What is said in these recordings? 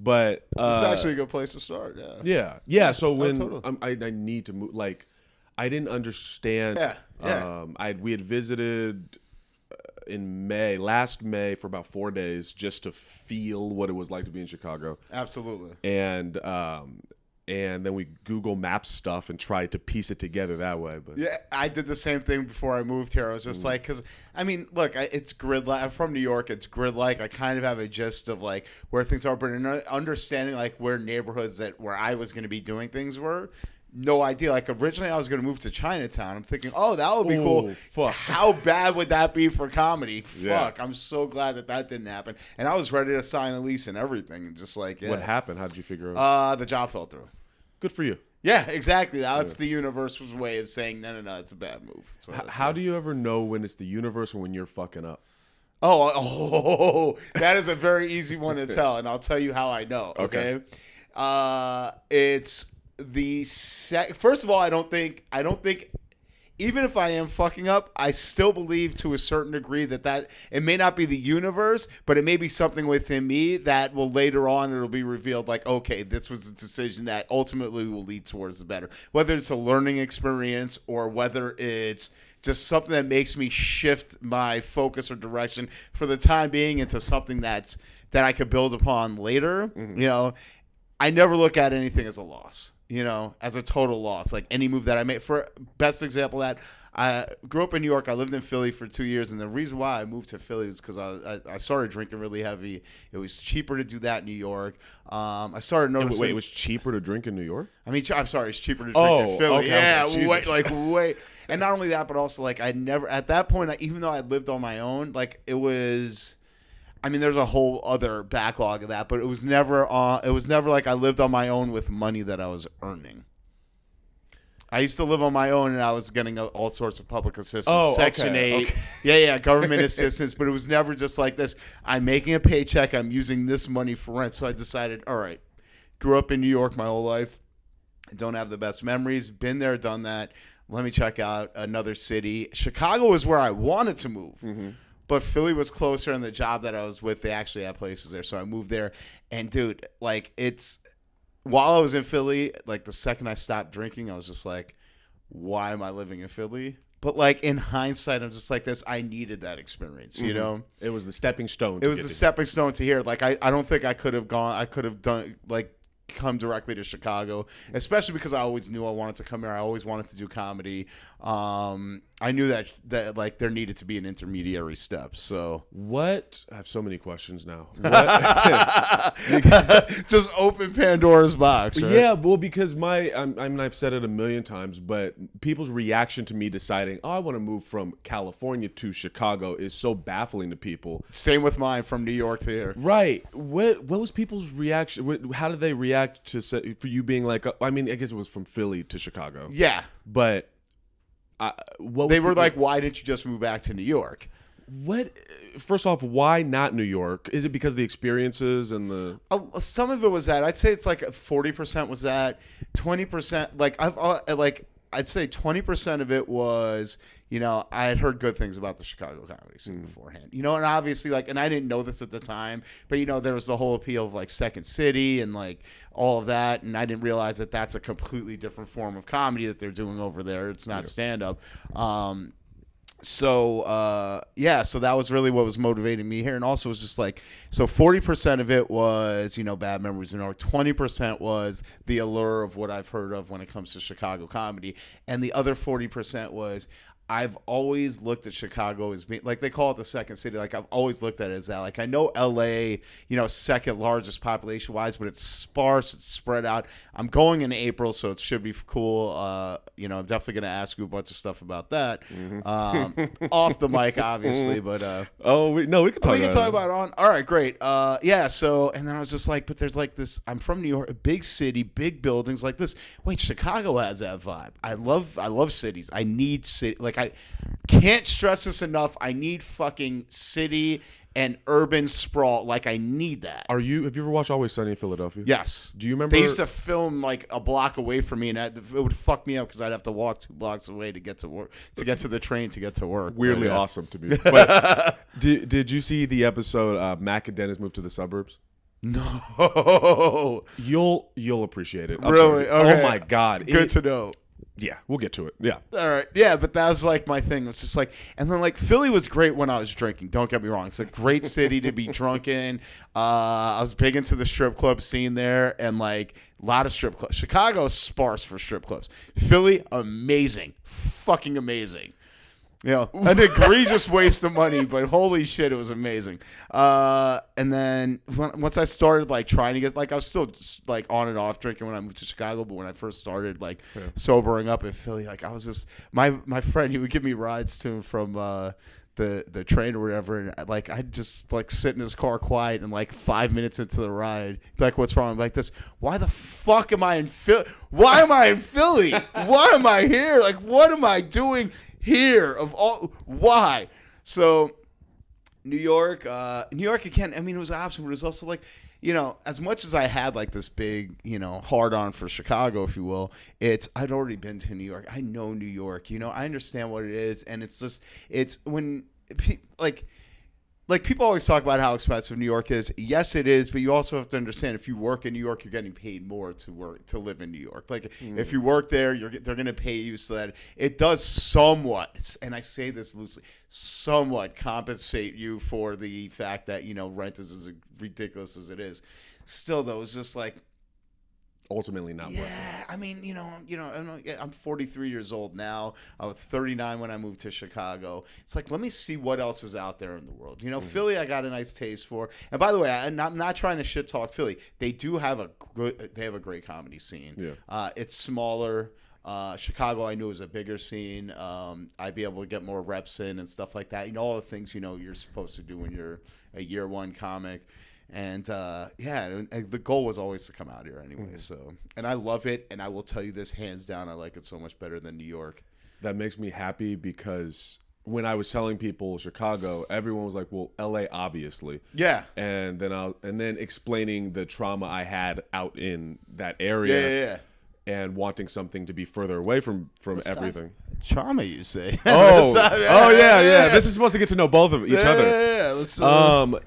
But it's actually a good place to start. Yeah. So when totally. I need to move, like, I didn't understand. Yeah. We had visited in last May for about 4 days just to feel what it was like to be in Chicago. Absolutely. And then we Google Maps stuff and tried to piece it together that way. But yeah, I did the same thing before I moved here. I was just like, because I mean, look, it's grid-like. I'm from New York. It's grid-like. I kind of have a gist of like where things are, but understanding like where neighborhoods where I was going to be doing things were. No idea. Like originally, I was going to move to Chinatown. I'm thinking, oh, that would be cool. Fuck. How bad would that be for comedy? Yeah. Fuck. I'm so glad that didn't happen. And I was ready to sign a lease and everything. And just like, yeah. What happened? How did you figure it out? The job fell through. Good for you. Yeah, exactly. That's the universe's way of saying, no, it's a bad move. So How do you ever know when it's the universe or when you're fucking up? Oh, that is a very easy one to tell, and I'll tell you how I know. Okay. It's first of all, I don't think even if I am fucking up, I still believe to a certain degree that it may not be the universe, but it may be something within me that will later on it'll be revealed like, okay, this was a decision that ultimately will lead towards the better. Whether it's a learning experience or whether it's just something that makes me shift my focus or direction for the time being into something that I could build upon later. Mm-hmm. You know, I never look at anything as a loss. You know, as a total loss, like any move that I made. For best example of that, I grew up in New York. I lived in Philly for 2 years, and the reason why I moved to Philly was because I started drinking really heavy. It was cheaper to do that in New York. I started noticing. Wait, it was cheaper to drink in New York? I mean, I'm sorry, it's cheaper to drink in Philly. Okay. Yeah, way. And not only that, but also like I never at that point, even though I lived on my own, like it was. I mean, there's a whole other backlog of that, but it was never like I lived on my own with money that I was earning. I used to live on my own, and I was getting all sorts of public assistance, Section 8, yeah, government assistance, but it was never just like this. I'm making a paycheck, I'm using this money for rent, so I decided, all right, grew up in New York my whole life, I don't have the best memories, been there, done that, let me check out another city. Chicago is where I wanted to move. Mm-hmm. But Philly was closer, and the job that I was with, they actually had places there. So I moved there. And, dude, like, while I was in Philly, like, the second I stopped drinking, I was just like, why am I living in Philly? But, like, in hindsight, I'm just like this. I needed that experience, you know? It was the stepping stone. It was the stepping stone to here. Like, I don't think I could have done, like, come directly to Chicago, especially because I always knew I wanted to come here. I always wanted to do comedy. I knew that like there needed to be an intermediary step. So I have so many questions now. Just open Pandora's box. Right? Yeah, well, because I mean, I've said it a million times, but people's reaction to me deciding, I want to move from California to Chicago is so baffling to people. Same with mine, from New York to here. What was people's reaction? How did they react for you being like, I mean, I guess it was from Philly to Chicago. Yeah. But they were like, why didn't you just move back to New York? First off, why not New York? Is it because of the experiences and the? Some of it was that. I'd say it's like 40% was that. 20%, I'd say 20% of it was, you know, I had heard good things about the Chicago comedy scene beforehand, you know, and obviously and I didn't know this at the time, but you know, there was the whole appeal of like Second City and like all of that. And I didn't realize that that's a completely different form of comedy that they're doing over there. It's not stand up. So that was really what was motivating me here. And also it was just like, so 40% of it was, you know, bad memories in New York. 20% was the allure of what I've heard of when it comes to Chicago comedy. And the other 40% was, I've always looked at Chicago as being, like they call it the second city. Like I've always looked at it as that. Like I know LA, you know, second largest population wise, but it's sparse, it's spread out. I'm going in April, so it should be cool. You know, I'm definitely going to ask you a bunch of stuff about that. Mm-hmm. Off the mic, obviously, but we can talk about it on. All right, great. So and then I was just like, but there's like this, I'm from New York, a big city, big buildings like this. Wait, Chicago has that vibe. I love cities. I need city, like I can't stress this enough. I need fucking city and urban sprawl. Like I need that. Have you ever watched Always Sunny in Philadelphia? Yes. Do you remember? They used to film like a block away from me, and it would fuck me up because I'd have to walk 2 blocks away to get to work, to get to the train, to get to work. Weirdly awesome to me. But did you see the episode Mac and Dennis moved to the suburbs? No. You'll appreciate it. I'm Really? sorry. Okay. Oh my God. Good to know. Yeah, we'll get to it. Yeah. All right. Yeah, but that was like my thing. It's just like, and then like Philly was great when I was drinking. Don't get me wrong. It's a great city to be drunk in. I was big into the strip club scene there, and like a lot of strip clubs. Chicago is sparse for strip clubs. Philly, amazing. Fucking amazing. You know, an egregious waste of money, but holy shit, it was amazing. And then once I started like trying to get, like, I was still just, like on and off drinking when I moved to Chicago, but when I first started like sobering up in Philly, like I was just my friend, he would give me rides to and from the train or whatever, and like I'd just like sit in his car quiet, and like 5 minutes into the ride, be like, what's wrong? I'm like, this, why the fuck am I in Philly? Why am I in Philly? Why am I here? Like, what am I doing here? Of all, why? So New York again, I mean, it was an option, but it was also like, you know, as much as I had like this big, you know, hard on for Chicago, if you will, I'd already been to New York. I know New York, you know, I understand what it is. And it's just, it's when like people always talk about how expensive New York is. Yes, it is, but you also have to understand, if you work in New York, you're getting paid more to live in New York. Like if you work there, they're going to pay you so that it does somewhat, and I say this loosely, somewhat compensate you for the fact that, you know, rent is as ridiculous as it is. Still, though, it's just like, Ultimately not worth it. yeah, I mean, I'm 43 years old now. I was 39 when I moved to Chicago. It's like, let me see what else is out there in the world. You know, Philly, I got a nice taste for. And by the way, I'm not trying to shit talk Philly. They have a great comedy scene. Yeah. It's smaller. Chicago, I knew, was a bigger scene. I'd be able to get more reps in and stuff like that. You know, all the things, you know, you're supposed to do when you're a year one comic. And the goal was always to come out here anyway. So, and I love it. And I will tell you this, hands down, I like it so much better than New York. That makes me happy, because when I was telling people Chicago, everyone was like, "Well, LA, obviously." Yeah. And then explaining the trauma I had out in that area. Yeah. And wanting something to be further away from everything. Trauma, you say? Yeah. This is supposed to get to know both of each other. Yeah. Let's. So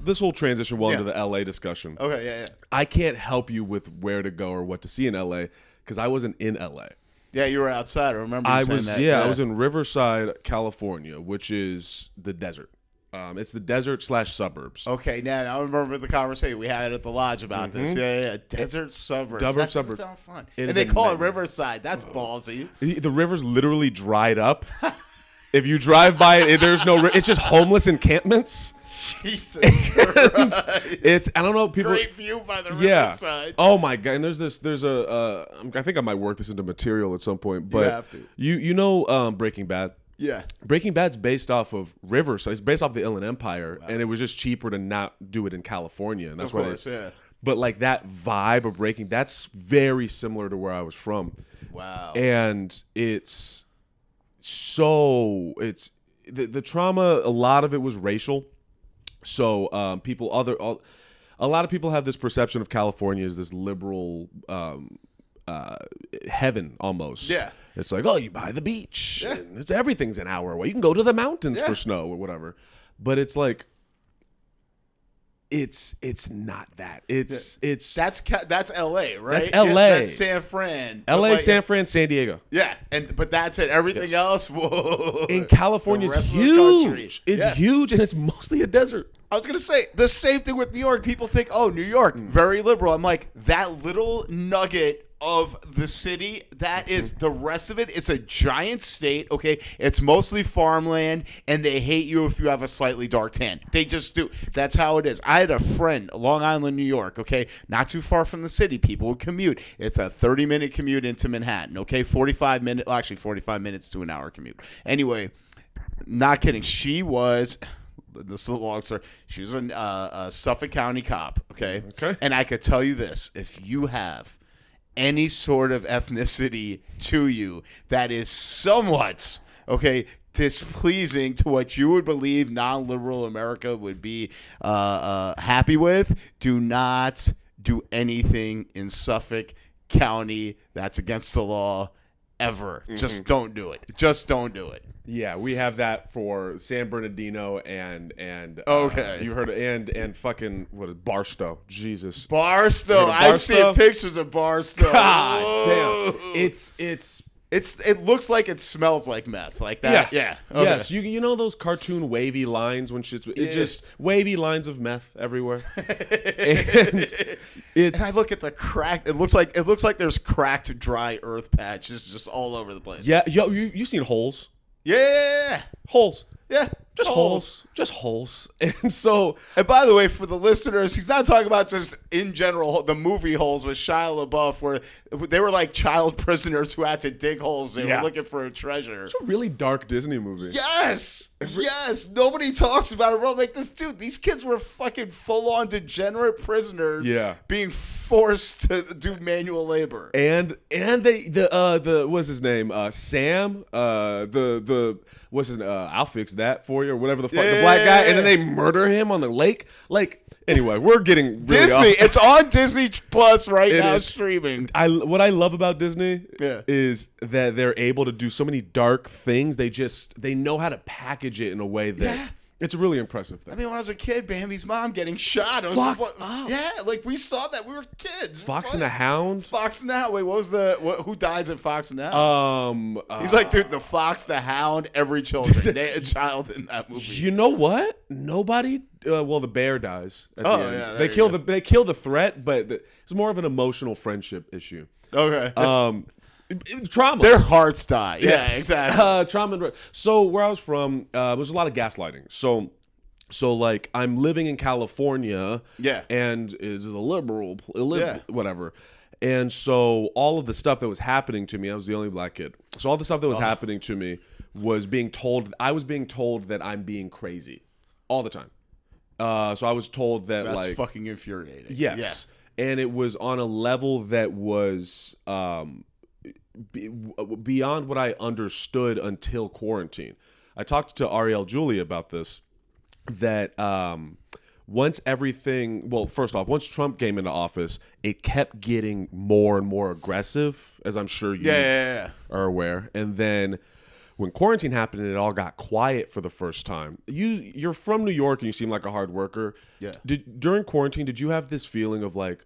this will transition well into the LA discussion. Okay. Yeah. I can't help you with where to go or what to see in LA, because I wasn't in LA. Yeah, you were outside. I remember you saying that. Yeah, I was in Riverside, California, which is the desert. It's the desert / suburbs. Okay, now I remember the conversation we had at the lodge about this. Yeah. Desert suburbs. That suburbs. Sound fun. It And is they a call it nightmare. Riverside. That's ballsy. The river's literally dried up. If you drive by it, there's no. It's just homeless encampments. Jesus Christ. It's, I don't know, people. Great view by the riverside. Oh my God. And I think I might work this into material at some point. But You have to. You know Breaking Bad. Yeah. Breaking Bad's based off of Riverside. It's based off the Inland Empire, and it was just cheaper to not do it in California, and that's Of why. course, yeah. But like that vibe of Breaking, that's very similar to where I was from. Wow. And it's the trauma. A lot of it was racial. So a lot of people have this perception of California as this liberal heaven almost. Yeah. It's like, oh, you buy the beach. Yeah. And everything's an hour away. You can go to the mountains for snow or whatever. But it's like, it's not that. It's that's LA, right? That's LA. That's San Fran. LA, like, San Fran, San Diego. Yeah, but that's it. Everything else, whoa. In California, it's huge. It's huge, and it's mostly a desert. I was going to say, the same thing with New York. People think, oh, New York, very liberal. I'm like, that little nugget of the city, that is, the rest of it is a giant state, okay? It's mostly farmland, and they hate you if you have a slightly dark tan. They just do. That's how it is. I had a friend, Long Island, New York, okay? Not too far from the city. People would commute. It's a 30-minute commute into Manhattan, okay? 45 minutes to an hour commute. Anyway, not kidding. She was... This is a long story. She was a Suffolk County cop, okay? And I could tell you this. If you have any sort of ethnicity to you that is somewhat, okay, displeasing to what you would believe non-liberal America would be happy with, do not do anything in Suffolk County. That's against the law ever. Just don't do it. Just don't do it. Yeah, we have that for San Bernardino and Okay. you heard of, and fucking what is Barstow? Jesus, Barstow. I've seen pictures of Barstow. God damn, it looks like it smells like meth, like that. Yeah. Okay. Yes. You know those cartoon wavy lines when shit's just wavy lines of meth everywhere. And I look at the crack. It looks like there's cracked dry earth patches just all over the place. Yeah. Yo, you seen holes? Yeah. Holes. Yeah. Just holes. Just holes. And so, and by the way, for the listeners, he's not talking about just in general the movie Holes with Shia LaBeouf, where they were like child prisoners who had to dig holes. They were looking for a treasure. It's a really dark Disney movie. Yes. Yes. Nobody talks about it. Bro, like this dude, these kids were fucking full-on degenerate prisoners. Yeah. Being forced to do manual labor. And what's his name? Sam. What's his I'll fix that for you or whatever the fuck, the black guy, and then they murder him on the lake. Like, anyway, we're getting really Disney. off. It's on Disney Plus right now, streaming. What I love about Disney is that they're able to do so many dark things. They know how to package it in a way that it's a really impressive thing. I mean, when I was a kid, Bambi's mom getting shot. Yeah, like we saw that. We were kids. Fox and the Hound. Fox and the Hound. Wait, what was who dies in Fox and the Hound? He's like, dude, the Fox, the Hound, every child in that movie. You know what? Nobody. Well, the bear dies at the end. Yeah, they kill the threat, but it's more of an emotional friendship issue. Okay. Trauma. Their hearts die. Yes. Yeah, exactly. Trauma. So where I was from, there's a lot of gaslighting. So like I'm living in California. Yeah. And it's a liberal, whatever. And so all of the stuff that was happening to me, I was the only black kid. So all the stuff that was happening to me was I was being told that I'm being crazy all the time. So I was told that that's fucking infuriating. Yes. Yeah. And it was on a level that was beyond what I understood until quarantine. I talked to Ariel Julie about this, that once once Trump came into office, it kept getting more and more aggressive, as I'm sure you are aware. And then when quarantine happened and it all got quiet for the first time, you're from New York and you seem like a hard worker. Yeah. During quarantine, did you have this feeling of like,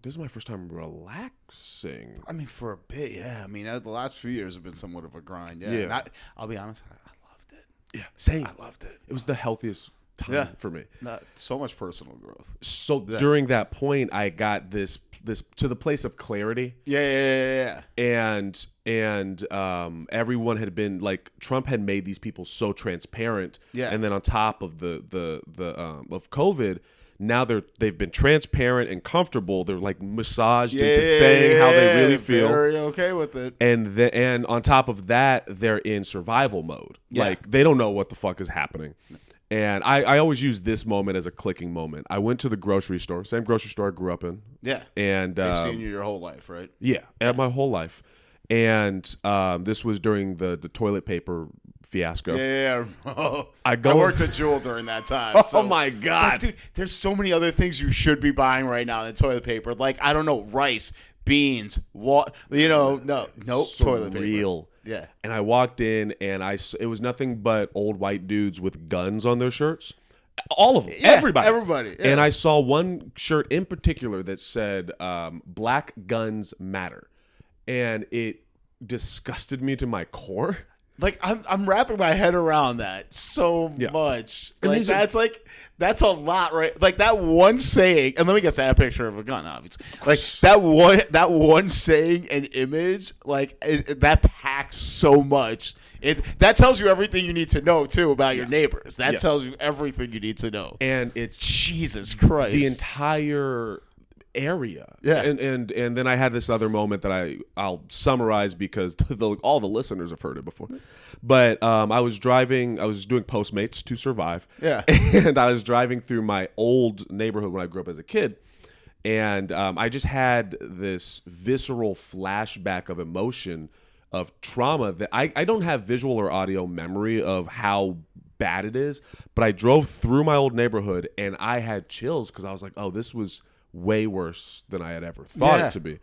this is my first time relaxing? I mean, for a bit, yeah. I mean, the last few years have been somewhat of a grind. Yeah. Yeah. I'll be honest, I loved it. Yeah, same. I loved it. It was the healthiest time for me. So much personal growth. So during that point, I got this to the place of clarity. Yeah. And everyone had been like, Trump had made these people so transparent. Yeah. And then on top of the of COVID, now they've been transparent and comfortable. They're like massaged into saying how they really feel. Very okay with it. And on top of that, they're in survival mode. Yeah. Like they don't know what the fuck is happening. And I always use this moment as a clicking moment. I went to the grocery store, same grocery store I grew up in. Yeah. And they've seen you your whole life, right? Yeah, my whole life. And this was during the toilet paper fiasco. Yeah. I worked at Jewel during that time. Oh my God. Like, dude, there's so many other things you should be buying right now than toilet paper. Like, I don't know, rice, beans, toilet paper. Real. Yeah. And I walked in and it was nothing but old white dudes with guns on their shirts. All of them. Yeah, everybody. Yeah. And I saw one shirt in particular that said, Black Guns Matter. And it disgusted me to my core. Like I'm wrapping my head around that so much. Like that's a lot, right? Like that one saying, and let me guess, I had a picture of a gun, obviously. Like that one saying and image, like that packs so much. That tells you everything you need to know too about your neighbors. That tells you everything you need to know. And it's Jesus Christ, the entire area. Yeah. And then I had this other moment that I'll summarize because all the listeners have heard it before. But I was doing Postmates to survive. Yeah. And I was driving through my old neighborhood when I grew up as a kid. And I just had this visceral flashback of emotion, of trauma that I don't have visual or audio memory of how bad it is. But I drove through my old neighborhood and I had chills because I was like, oh, this was way worse than I had ever thought it to be.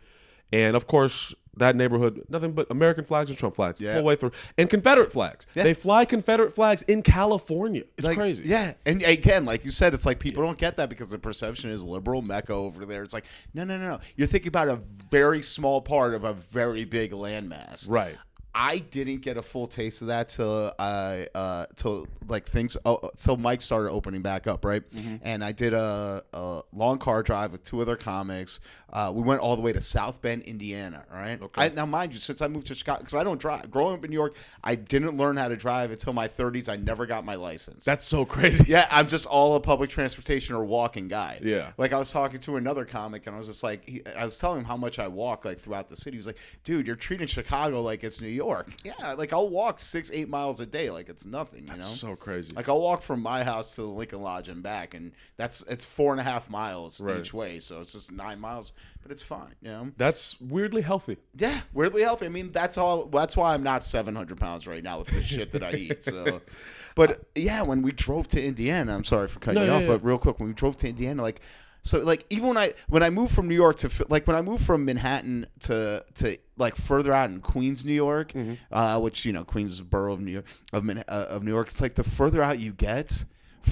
And of course, that neighborhood, nothing but American flags and Trump flags the whole way through. And Confederate flags. Yeah. They fly Confederate flags in California. It's like, crazy. Yeah. And again, like you said, it's like people don't get that because the perception is liberal Mecca over there. It's like, no. You're thinking about a very small part of a very big landmass. Right. I didn't get a full taste of that till Mike started opening back up, right? Mm-hmm. And I did a long car drive with 2 other comics. We went all the way to South Bend, Indiana, right? Okay. Now, mind you, since I moved to Chicago, because I don't drive. Growing up in New York, I didn't learn how to drive until my 30s. I never got my license. That's so crazy. Yeah, I'm just all a public transportation or walking guy. Yeah. Like, I was talking to another comic, and I was just like, I was telling him how much I walk, like, throughout the city. He was like, dude, you're treating Chicago like it's New York. Yeah, like, I'll walk 6-8 miles a day like it's nothing, you know? That's so crazy. Like, I'll walk from my house to the Lincoln Lodge and back, and it's 4.5 miles each way, so it's just 9 miles. But it's fine, you know. That's weirdly healthy. Yeah, weirdly healthy. I mean, that's why I'm not 700 pounds right now with the shit that I eat. So, but yeah, when we drove to Indiana, I'm sorry for cutting you off, but real quick, when we drove to Indiana, even when I moved from New York to when I moved from Manhattan to like further out in Queens, New York, which Queens is a borough of New York. It's like the further out you get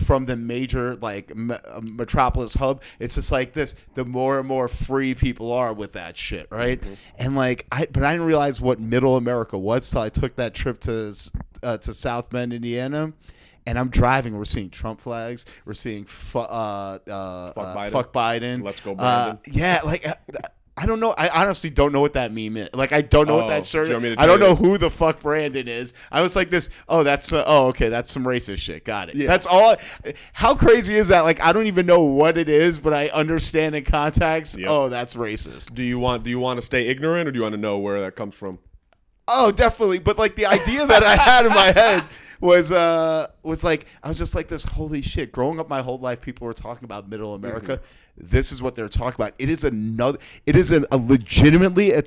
from the major like metropolis hub, it's just like this. The more and more free people are with that shit, right? Mm-hmm. And like, I didn't realize what Middle America was till I took that trip to South Bend, Indiana. And I'm driving. We're seeing Trump flags. We're seeing fuck Biden. Let's go, Brandon. Yeah, like. I don't know. I honestly don't know what that meme is. Like, I don't know what that shirt is. I don't know who the fuck Brandon is. I was like this, that's okay, that's some racist shit. Got it. Yeah. That's all. How crazy is that? Like, I don't even know what it is, but I understand in context, that's racist. Do you want to stay ignorant, or do you want to know where that comes from? Oh, definitely. But like the idea that I had in my head was like, I was just like this, holy shit. Growing up my whole life, people were talking about Middle America. Mm-hmm. This is what they're talking about. It's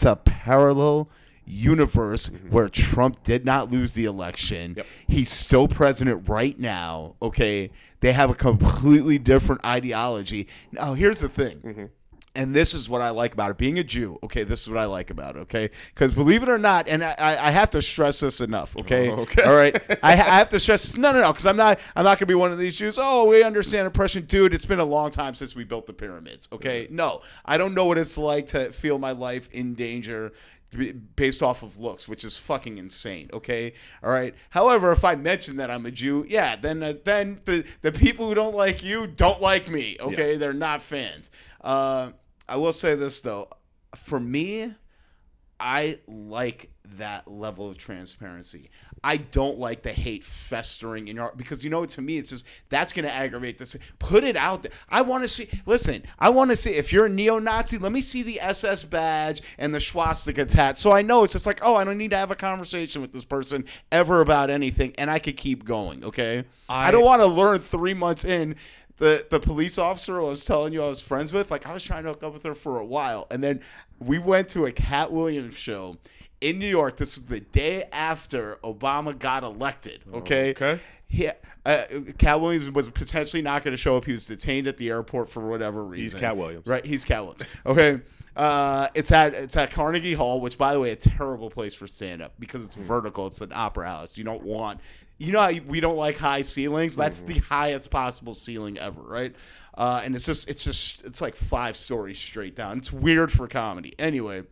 a parallel universe where Trump did not lose the election. Yep. He's still president right now. Okay. They have a completely different ideology. Now, here's the thing. Mm-hmm. And this is what I like about it. Being a Jew, okay, this is what I like about it, okay? Because believe it or not, and I have to stress this enough, okay? Okay. All right? I have to stress this. No, because I'm not going to be one of these Jews. Oh, we understand oppression. Dude, it's been a long time since we built the pyramids, okay? No, I don't know what it's like to feel my life in danger based off of looks, which is fucking insane, okay? All right? However, if I mention that I'm a Jew, yeah, then the people who don't like you don't like me, okay? Yeah. They're not fans. I will say this, though. For me, I like that level of transparency. I don't like the hate festering in your heart because, to me, it's just that's going to aggravate this. Put it out there. I want to see if you're a neo-Nazi, let me see the SS badge and the swastika tat. So I know it's just like, I don't need to have a conversation with this person ever about anything, and I could keep going, okay? I don't want to learn 3 months in. The police officer I was telling you I was friends with, like I was trying to hook up with her for a while. And then we went to a Cat Williams show in New York. This was the day after Obama got elected, okay? Okay. Yeah, Cat Williams was potentially not going to show up. He was detained at the airport for whatever reason. He's Cat Williams. Right, he's Cat Williams. Okay. It's at Carnegie Hall, which, by the way, a terrible place for stand-up because it's vertical. It's an opera house. You don't want... how we don't like high ceilings? That's the highest possible ceiling ever, right? And it's like 5 stories straight down. It's weird for comedy. Anyway,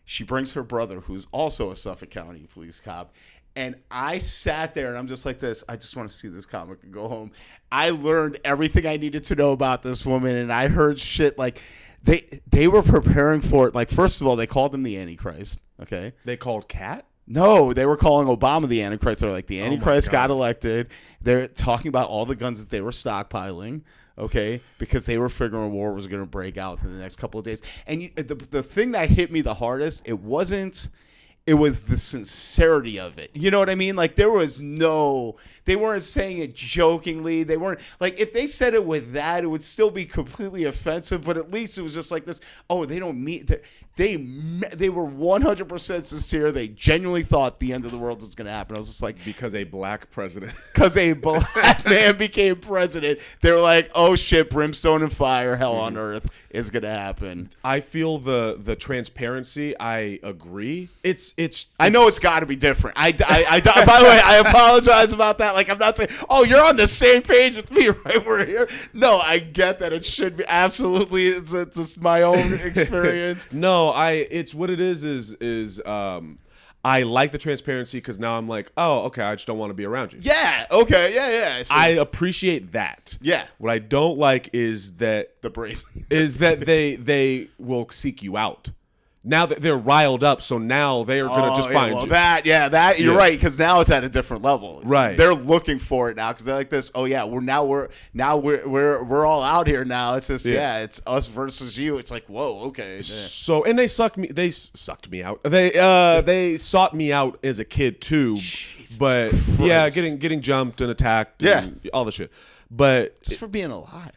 she brings her brother, who's also a Suffolk County police cop. And I sat there and I'm just like this. I just want to see this comic and go home. I learned everything I needed to know about this woman, and I heard shit like they were preparing for it. Like, first of all, they called him the Antichrist. Okay. They called Cat? No, they were calling Obama the Antichrist. They're like, the Antichrist got elected. They're talking about all the guns that they were stockpiling. Okay, because they were figuring war was going to break out in the next couple of days. And the thing that hit me the hardest, it was the sincerity of it. You know what I mean? Like, they weren't saying it jokingly. They weren't, like, if they said it with that, it would still be completely offensive, but at least it was just like this, they don't mean, they were 100% sincere. They genuinely thought the end of the world was going to happen. I was just like... Because a black president. Because a black man became president. They were like, oh shit, brimstone and fire, hell on earth. is going to happen. I feel the transparency. I agree. It's I know it's got to be different. By the way, I apologize about that. Like, I'm not saying, oh, you're on the same page with me, right? We're here. No, I get that it should be absolutely. It's just my own experience. No, it's what it is I like the transparency because now I'm like, oh, okay, I just don't want to be around you. Yeah. Okay. Yeah. I appreciate that. Yeah. What I don't like is that the brace is that they will seek you out. Now that they're riled up, so now they are going to just find you. You're right, because now it's at a different level. Right, they're looking for it now because they're like this. Oh yeah, we're all out here now. It's just it's us versus you. It's like whoa, okay. Yeah. So and they sucked me out. They sought me out as a kid too, Jesus but Christ. yeah, getting jumped and attacked, and all the shit. But just for being alive,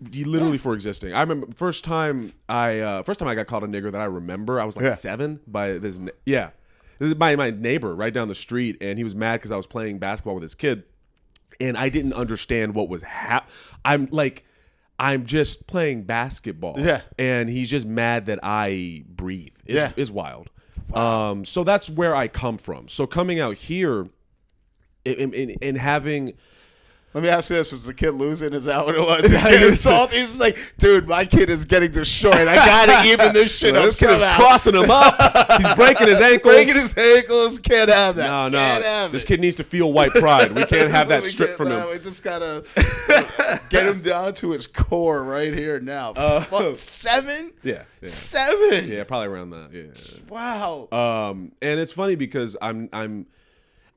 literally for existing. I remember first time I got called a nigger that I remember. I was like 7 by this. This is my neighbor right down the street, and he was mad because I was playing basketball with his kid, and I didn't understand what was I'm just playing basketball, and he's just mad that I breathe. Is wild. Wow. So that's where I come from. So coming out here, and having. Let me ask you this: was the kid losing? Is that what it was? He's getting assaulted. He's just like, dude, my kid is getting destroyed. I gotta even this shit up. This kid is crossing him up. He's breaking his ankles. Can't have that. No. This kid needs to feel white pride. We can't have that stripped from him. We just gotta get him down to his core right here now. 7? Yeah. 7. Yeah, probably around that. Yeah. Wow. And it's funny because I'm.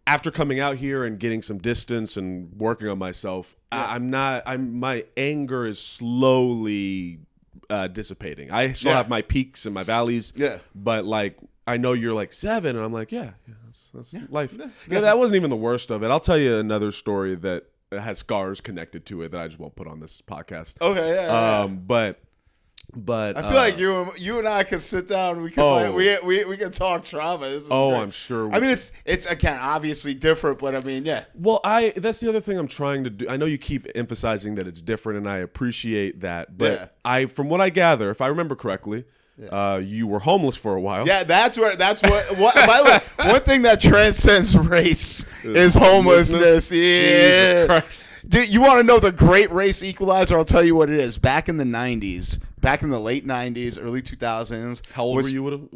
After coming out here and getting some distance and working on myself, my anger is slowly dissipating. I still have my peaks and my valleys. Yeah. But like, I know you're like 7 and I'm like, that's life. Yeah, that wasn't even the worst of it. I'll tell you another story that has scars connected to it that I just won't put on this podcast. Okay. Yeah. But I feel like you and I can sit down. We can we can talk trauma. This is great. I'm sure. I mean, it's again obviously different, but I mean, yeah. Well, that's the other thing I'm trying to do. I know you keep emphasizing that it's different, and I appreciate that. But from what I gather, if I remember correctly, you were homeless for a while. Yeah, that's what. By the way, one thing that transcends race is homelessness. Yeah. Jesus Christ. Dude, you want to know the great race equalizer? I'll tell you what it is. Back in the 90s, back in the late 90s, early 2000s. How old were you?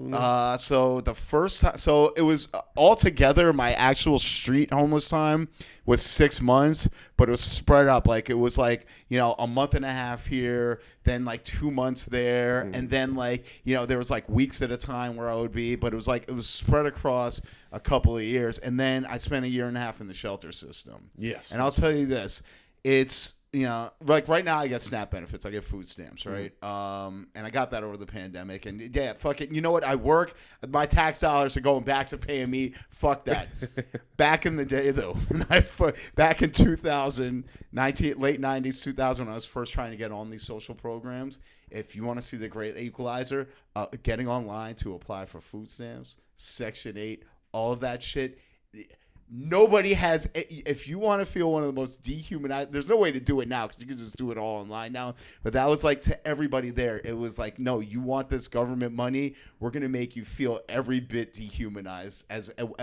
So the first time, so it was altogether my actual street homeless time was 6 months, but it was spread up. Like it was like, a month and a half here, then like 2 months there, and then like, there was like weeks at a time where I would be, but it was spread across a couple of years, and then I spent 1.5 years in the shelter system. Yes. And I'll tell you this, it's like right now I get SNAP benefits, I get food stamps, right? And I got that over the pandemic, and fuck it. You know what? I work, my tax dollars are going back to paying me. Fuck that. Back in the day though, back in 2019, late 90s, 2000, when I was first trying to get on these social programs. If you want to see the great equalizer, getting online to apply for food stamps, Section 8, all of that shit. Nobody has. If you want to feel one of the most dehumanized, there's no way to do it now because you can just do it all online now. But that was like to everybody there. It was like, no, you want this government money? We're gonna make you feel every bit dehumanized. As I'm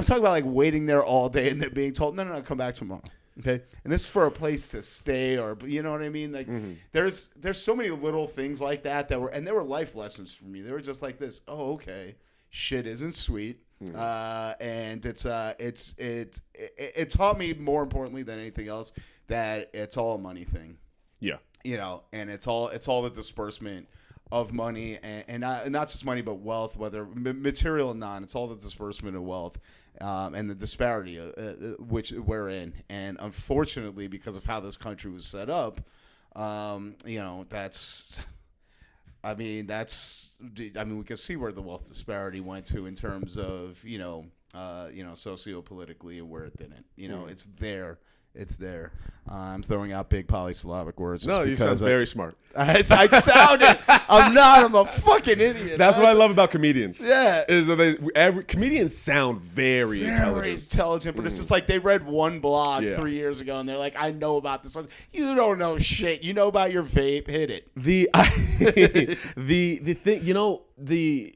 talking about, like waiting there all day and then being told, no, come back tomorrow. Okay, and this is for a place to stay, or you know what I mean. Like, there's so many little things like that they were life lessons for me. They were just like this. Oh, okay, shit isn't sweet. And it taught me, more importantly than anything else, that it's all a money thing. Yeah. And it's all the disbursement of money, and not just money, but wealth, whether material or non. It's all the disbursement of wealth, and the disparity which we're in. And unfortunately, because of how this country was set up, that's. I mean, we can see where the wealth disparity went to in terms of, sociopolitically, and where it didn't. It's there. It's there. I'm throwing out big polysyllabic words. No, you sound very smart. I sounded. I'm not. I'm a fucking idiot. That's what I love about comedians. Yeah. Is that comedians sound very intelligent. But it's just like they read one blog 3 years ago and they're like, I know about this. You don't know shit. You know about your vape. Hit it. The thing,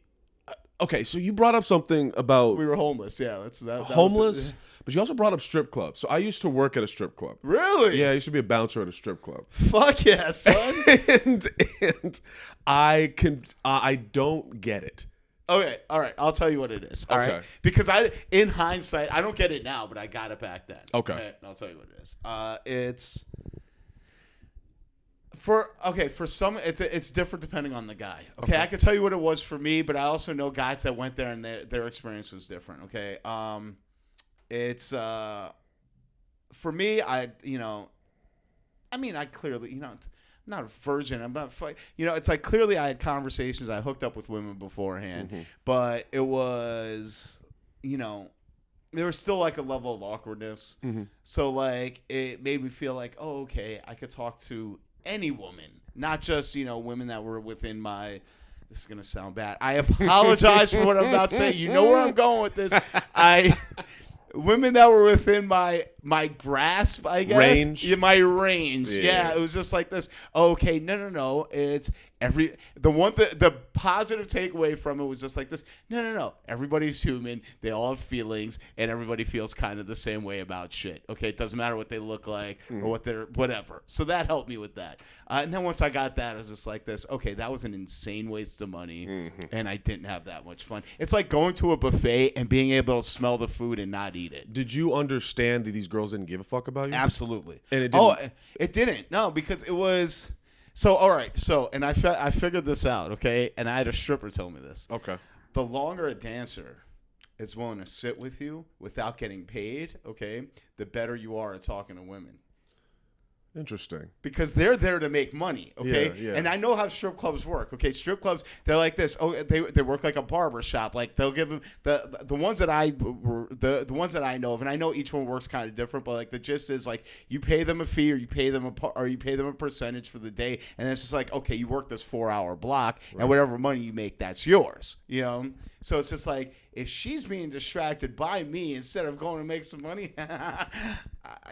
okay, so you brought up something about we were homeless. Yeah, that homeless, but you also brought up strip clubs. So I used to work at a strip club. Really? Yeah, I used to be a bouncer at a strip club. Fuck yeah, son. and I don't get it. Okay, all right. I'll tell you what it is. All right, because in hindsight, I don't get it now, but I got it back then. Okay, I'll tell you what it is. It's. For some, it's different depending on the guy. Okay, I can tell you what it was for me, but I also know guys that went there and their experience was different. Okay, it's for me. I clearly, I'm not a virgin. I'm not, it's like clearly I had conversations. I hooked up with women beforehand, but it was, there was still like a level of awkwardness. So like it made me feel like, oh, okay, I could talk to any woman, not just women that were within my. This is gonna sound bad. I apologize for what I'm about to say. You know where I'm going with this. Women that were within my grasp, I guess. Range. Yeah, my range. Yeah, it was just like this. Okay, no. It's the positive takeaway from it was just like this. No. Everybody's human. They all have feelings, and everybody feels kind of the same way about shit. Okay, it doesn't matter what they look like or what they're whatever. So that helped me with that. And then once I got that, I was just like this. Okay, that was an insane waste of money, and I didn't have that much fun. It's like going to a buffet and being able to smell the food and not eat it. Did you understand that these girls didn't give a fuck about you? Absolutely. And it didn't. It didn't. No, because it was. So, all right. So, and I figured this out, okay? And I had a stripper tell me this. Okay. The longer a dancer is willing to sit with you without getting paid, okay, the better you are at talking to women. Interesting. Because they're there to make money, okay? Yeah. And I know how strip clubs work, okay? Strip clubs, they're like this. Oh, they work like a barber shop. Like they'll give them the ones that the ones that I know of, and I know each one works kind of different, but like the gist is like you pay them a fee or you pay them a percentage for the day, and it's just like, okay, you work this 4-hour block, and whatever money you make, that's yours. So it's just like if she's being distracted by me instead of going to make some money, I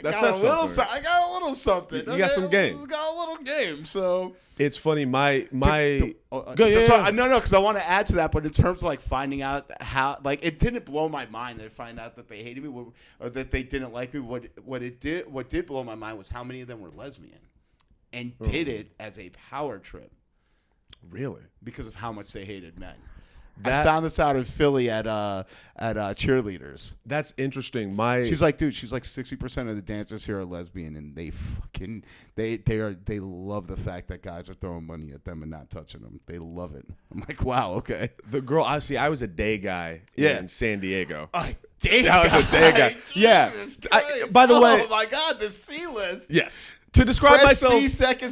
got a little something. You got some game. Got a little game. So it's funny. Because I want to add to that. But in terms of like finding out how, like, it didn't blow my mind to find out that they hated me or that they didn't like me. What did blow my mind was how many of them were lesbian and did it as a power trip. Really? Because of how much they hated men. I found this out in Philly at cheerleaders. That's interesting. She's like, dude, 60% of the dancers here are lesbian, and they love the fact that guys are throwing money at them and not touching them. They love it. I'm like, wow, okay. The girl, I was a day guy in San Diego. I was a day guy. Yeah. By the way, oh my God, the C list. Yes. To describe myself, C-section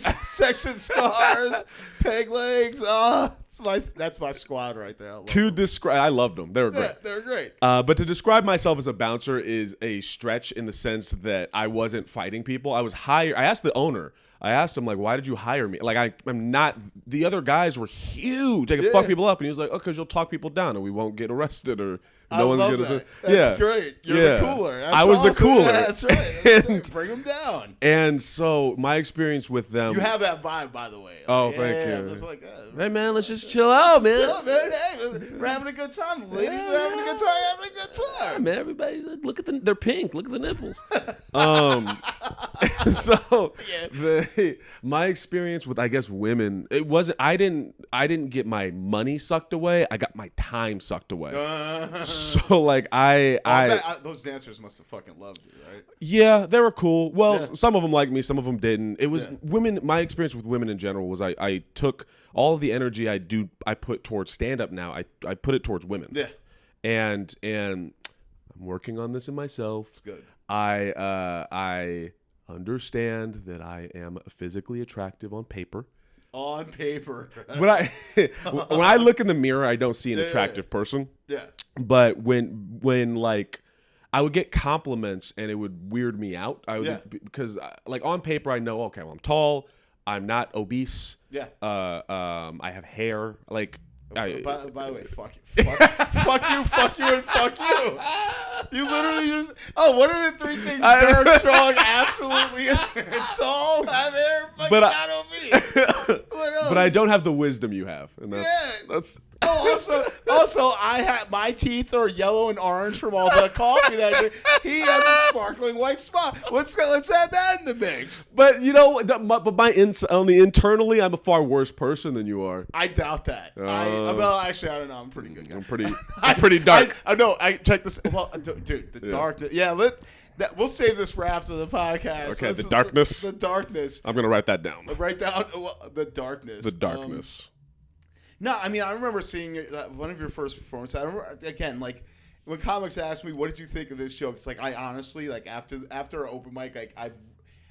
scars, peg legs. Oh, that's my squad right there. I loved them. They were great. Yeah, they were great. But to describe myself as a bouncer is a stretch in the sense that I wasn't fighting people. I was hired. I asked the owner. I asked him, like, why did you hire me? Like, I'm not. The other guys were huge. They could fuck people up, and he was like, oh, because you'll talk people down, and we won't get arrested, or no one's going to. That's great. You're the cooler. I was the cooler. Yeah, that's right. Bring them down. And so my experience with them. You have that vibe, by the way. Like, thank you. It's like, hey man, let's just chill out, man. Chill out, man. Hey, we're having a good time. The ladies are having a good time. Having a good time. Yeah, man, everybody, look at they're pink. Look at the nipples. So my experience with, I guess, women, it wasn't. I didn't get my money sucked away. I got my time sucked away. So like those dancers must have fucking loved you, right? Yeah, they were cool. Well, some of them liked me, some of them didn't. It was women. My experience with women in general was I took all of the energy I put towards stand up now. I put it towards women. Yeah, and I'm working on this in myself. It's good. I understand that I am physically attractive on paper. On paper. when I look in the mirror, I don't see an attractive person. Yeah. But when like I would get compliments and it would weird me out. I would Yeah. because like on paper I know, okay, well, I'm tall, I'm not obese. Yeah. I have hair. Like By the way, fuck you, fuck you, and fuck you. You literally just. Oh, what are the 3 things Derek Strong absolutely is? Tall, have hair, fucking not obese. What else? But I don't have the wisdom you have, and that's. Oh, also, I have my teeth are yellow and orange from all the coffee that I drink. He has a sparkling white spot. Let's add that in the mix. But you know, internally, I'm a far worse person than you are. I doubt that. Well, actually, I don't know. I'm pretty good. I'm pretty dark. I know. I check this. Well, dude, the darkness. Yeah, we'll save this for after the podcast. Okay, the darkness. The darkness. I'm gonna write that down. Write down the darkness. The darkness. No, I mean, I remember seeing one of your first performances. I remember, again, like, when comics ask me, what did you think of this joke? It's like, I honestly, like, after an open mic, like,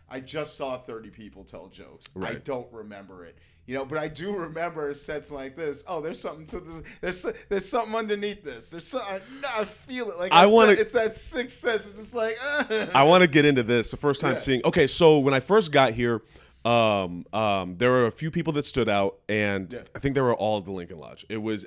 I just saw 30 people tell jokes. Right. I don't remember it. You know, but I do remember sets like this. Oh, there's something to this. There's something underneath this. There's something. I feel it. Like it's that sixth sense. I'm just like. I want to get into this. The first time seeing. Okay, so when I first got here, there were a few people that stood out, and I think they were all at the Lincoln Lodge. It was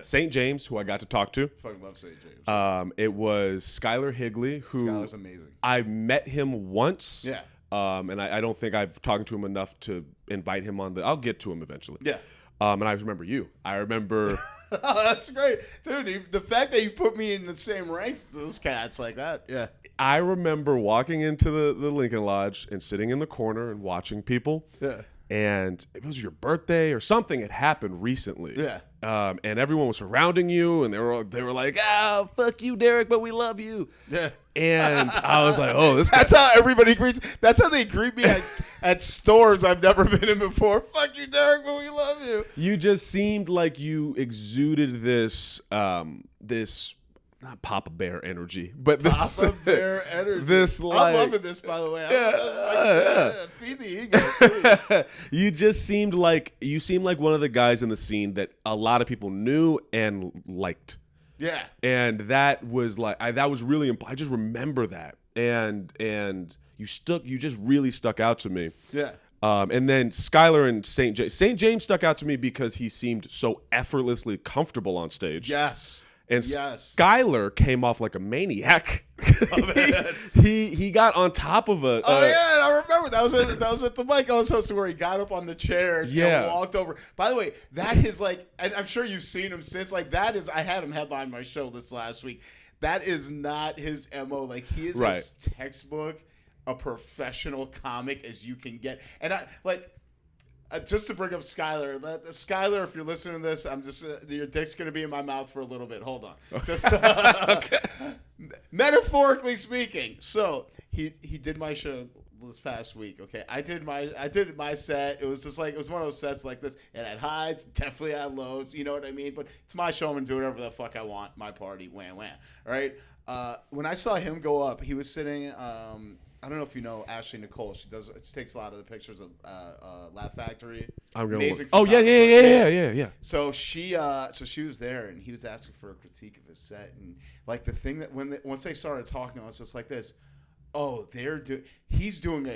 St. James, who I got to talk to. Fucking love St. James. It was Skylar Higley, who Skylar's amazing. I met him once. Yeah. And I don't think I've talked to him enough to invite him on I'll get to him eventually. Yeah. And I remember you. I remember. Oh, that's great, dude. The fact that you put me in the same ranks as those cats like that. Yeah. I remember walking into the Lincoln Lodge and sitting in the corner and watching people. Yeah. And it was your birthday or something had happened recently. Yeah. And everyone was surrounding you, and they were like, "Oh, fuck you, Derek, but we love you." Yeah. And I was like, "Oh, this." That's how everybody greets. That's how they greet me at stores I've never been in before. Fuck you, Derek, but we love you. You just seemed like you exuded this not Papa Bear energy, but this Papa Bear energy. This I'm loving this, by the way. Feed the ego, please. You seemed like one of the guys in the scene that a lot of people knew and liked. Yeah, and that was that was really important. I just remember that, and you just really stuck out to me. Yeah. And then Skylar and St. James stuck out to me because he seemed so effortlessly comfortable on stage. Yes. And Skylar came off like a maniac. He got on top of a. Oh yeah, I remember that was at the mic I was hosting where he got up on the chairs and walked over. By the way, that is like, and I'm sure you've seen him since. Like that is, I had him headline my show this last week. That is not his MO. Like he is as textbook a professional comic as you can get. And I like. Just to bring up Skylar, Skylar, if you're listening to this, I'm just your dick's gonna be in my mouth for a little bit. Hold on, just metaphorically speaking. So he did my show this past week. Okay, I did my set. It was just like it was one of those sets like this. It had highs, definitely had lows. You know what I mean? But it's my show. I'm gonna do whatever the fuck I want. My party, wham wham. All right. When I saw him go up, he was sitting. I don't know if you know Ashley Nicole. She takes a lot of the pictures of Laugh Factory. I'm gonna amazing. Oh yeah. So she was there, and he was asking for a critique of his set, and like the thing that once they started talking, I was just like this. Oh, he's doing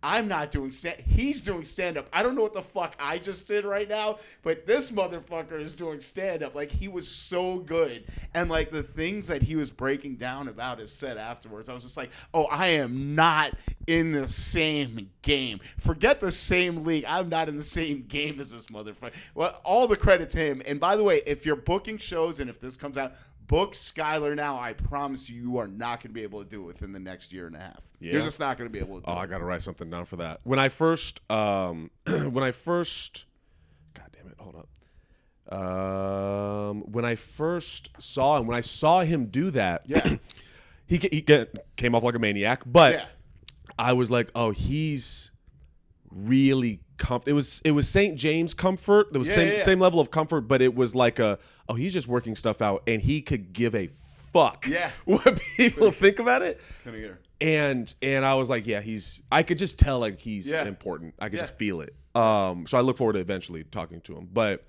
I'm not doing he's doing stand-up. I don't know what the fuck I just did right now, but this motherfucker is doing stand-up. Like, he was so good. And, like, the things that he was breaking down about his set afterwards, I was just like, oh, I am not in the same game. Forget the same league. I'm not in the same game as this motherfucker. Well, all the credit to him. And, by the way, if you're booking shows and if this comes out, book Skylar now. I promise you are not going to be able to do it within the next year and a half. Yeah. You're just not going to be able to do it. I got to write something down for that. When I first, God damn it, hold up. When I first saw him, when I saw him do that, he came off like a maniac, but I was like, oh, he's really it was St. James comfort. It was same level of comfort, but it was like he's just working stuff out, and he could give a fuck what people think about it. And I was like, I could just tell like he's important. I could just feel it. So I look forward to eventually talking to him. But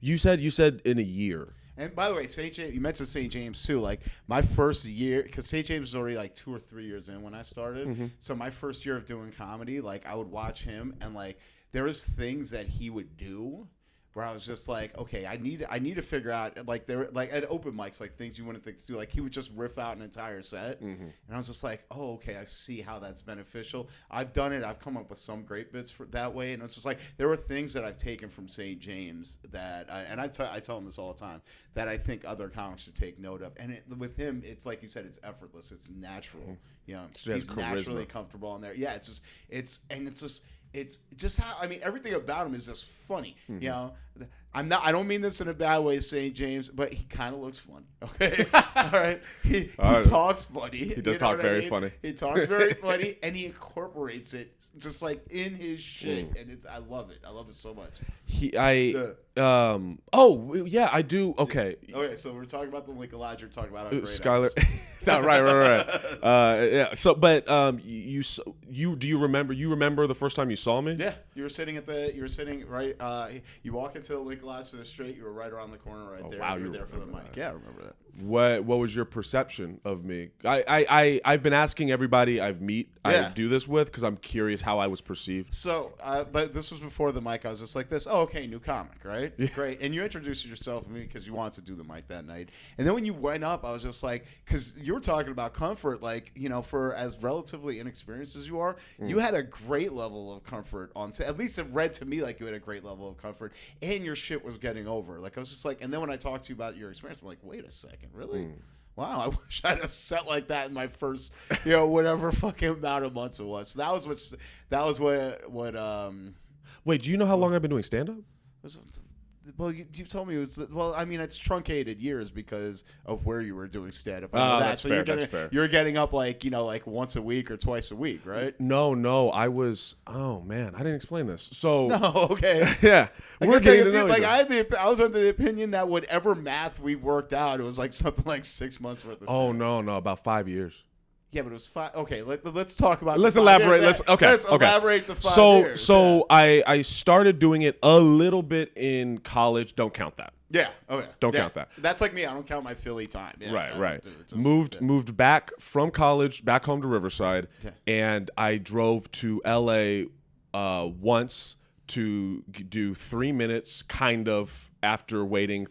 you said in a year. And by the way, St. James, you mentioned St. James too. Like my first year, because St. James was already like 2 or 3 years in when I started. So my first year of doing comedy, like I would watch him, and like there was things that he would do where I was just like, okay, I need to figure out, like there, like at open mics, like things you wouldn't think to do. Like he would just riff out an entire set, and I was just like, oh, okay, I see how that's beneficial. I've done it. I've come up with some great bits for that way, and it's just like there were things that I've taken from St. James that, I tell him this all the time, that I think other comics should take note of. And with him, it's like you said, it's effortless, it's natural. You know, he's naturally comfortable in there. Yeah, it's just how, I mean, everything about him is just funny. You know, I don't mean this in a bad way, St. James, but he kind of looks funny. Okay, all right. He talks funny. He does talk very funny. He talks very funny, and he incorporates it just like in his shit, and I love it. I love it so much. I do. Okay. Okay, so we're talking about the Lincoln Lodge. You're talking about our great Skylar. No, right. Yeah. So, but you do you remember? You remember the first time you saw me? Yeah, you were sitting right. You walk into the Lincoln Lodge to the straight. You were right around the corner, right there. Wow, you were there for the mic. Yeah, I remember that. What was your perception of me? I've been asking everybody I do this with, because I'm curious how I was perceived. So, but this was before the mic. I was just like this. Oh, okay, new comic, right? Yeah. Great. And you introduced yourself to me because you wanted to do the mic that night. And then when you went up, I was just like, because you were talking about comfort, like, you know, for as relatively inexperienced as you are, you had a great level of comfort at least it read to me like you had a great level of comfort, and your shit was getting over. Like I was just like, and then when I talked to you about your experience, I'm like, wait a second, really? Wow, I wish I had a set like that in my first, whatever fucking amount of months it was. So that was what. Wait, do you know how long I've been doing stand-up? Well, you told me it was. Well, I mean, it's truncated years because of where you were doing stand-up. Oh, that's fair. That's fair. You're getting up like once a week or twice a week, right? No, I was. Oh man, I didn't explain this. So no, okay, yeah, we're getting to know each other. I was under the opinion that whatever math we worked out, it was like something like 6 months worth of. Oh no, about 5 years. Yeah, but it was 5. Okay, let's talk about. Let's elaborate. Let's elaborate the 5 years. So I started doing it a little bit in college. Don't count that. Yeah. Okay. Don't count that. That's like me. I don't count my Philly time. Yeah, right. Moved back from college back home to Riverside, and I drove to LA once to do 3 minutes, kind of, after waiting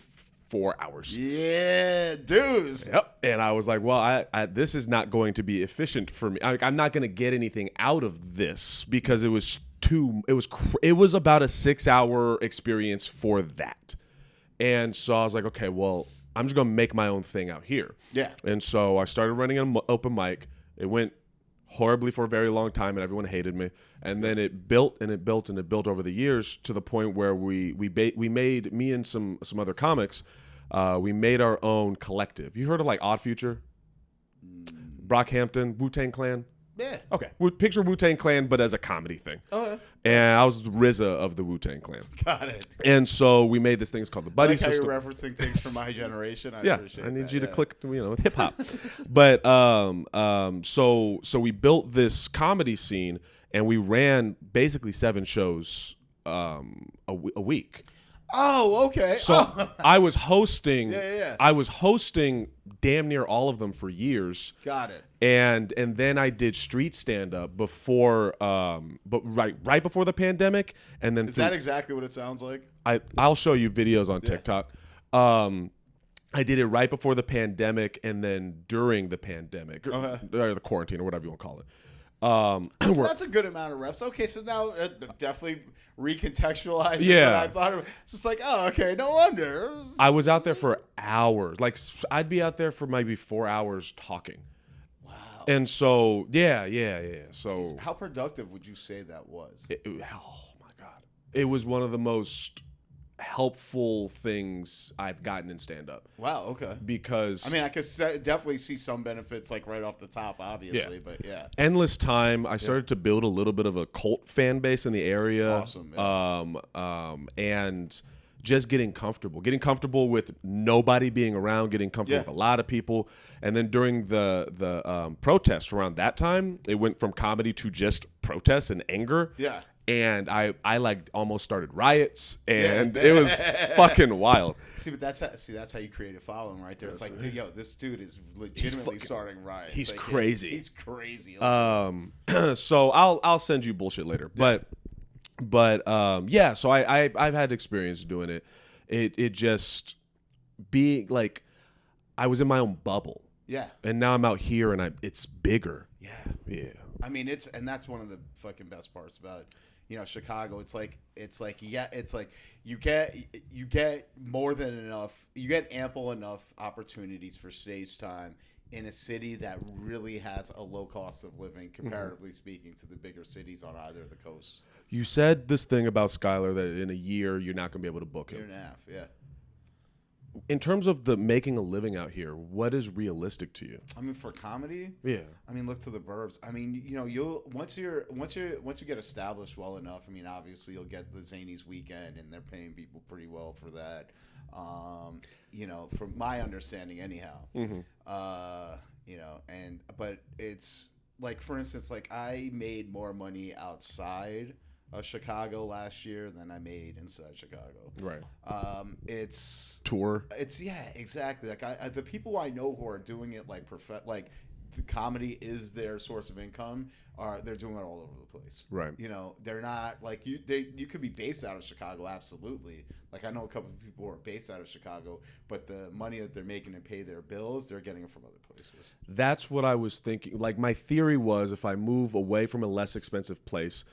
4 hours. Yeah, dudes. Yep. And I was like, well, this is not going to be efficient for me. I'm not going to get anything out of this because it was about a 6-hour experience for that. And so I was like, okay, well, I'm just going to make my own thing out here. Yeah. And so I started running an open mic. It went horribly for a very long time, and everyone hated me. And then it built and it built and it built over the years to the point where we made, me and some other comics, we made our own collective. You heard of like Odd Future, Brockhampton, Wu-Tang Clan? Yeah. Okay. Picture Wu-Tang Clan, but as a comedy thing. Oh, yeah. And I was RZA of the Wu-Tang Clan. Got it. And so we made this thing called the Buddy System. How you're referencing things from my generation. I appreciate I need that. you to click, with hip hop. But so we built this comedy scene, and we ran basically 7 shows a week. Oh, okay. So I was hosting. Yeah. I was hosting damn near all of them for years. Got it. And then I did street stand up before, but right before the pandemic. And then is that exactly what it sounds like? I'll show you videos on TikTok. I did it right before the pandemic, and then during the pandemic, or the quarantine, or whatever you want to call it. So that's a good amount of reps. Okay, so now definitely recontextualize. Yeah, I thought it's just like, oh, okay, no wonder. I was out there for hours. Like I'd be out there for maybe 4 hours talking. Wow. And so yeah. So jeez, how productive would you say that was? Oh my God, it was one of the most helpful things I've gotten in stand-up. Wow, okay. Because I mean, I could definitely see some benefits like right off the top, obviously, but yeah. Endless time. I started to build a little bit of a cult fan base in the area. Awesome. Yeah. And just getting comfortable with nobody being around, getting comfortable with a lot of people. And then during the protests around that time, it went from comedy to just protests and anger. Yeah. and I like almost started riots, and it was fucking wild. See, but that's how you create a following right there. It's like, dude, this dude is legitimately starting riots. He's like, crazy. He's crazy. So I'll send you bullshit later, but yeah. So I've had experience doing it. It just being like I was in my own bubble. Yeah. And now I'm out here, and it's bigger. Yeah. Yeah. I mean, and that's one of the fucking best parts about, Chicago. It's like you get more than enough, you get ample enough opportunities for stage time in a city that really has a low cost of living, comparatively speaking, to the bigger cities on either of the coasts. You said this thing about Skylar that in a year you're not going to be able to book him. Year and a half, yeah. In terms of the making a living out here, what is realistic to you? I mean, for comedy, yeah. I mean, look to the burbs. I mean, you'll once you get established well enough. I mean, obviously you'll get the Zanies weekend, and they're paying people pretty well for that. From my understanding, anyhow. But it's like, for instance, like I made more money outside of Chicago last year than I made inside Chicago. Right. It's tour. It's exactly. Like the people I know who are doing it like the comedy is their source of income. They're doing it all over the place. Right. They're not like you. You could be based out of Chicago, absolutely. Like I know a couple of people who are based out of Chicago, but the money that they're making to pay their bills, they're getting it from other places. That's what I was thinking. Like my theory was, if I move away from a less expensive place,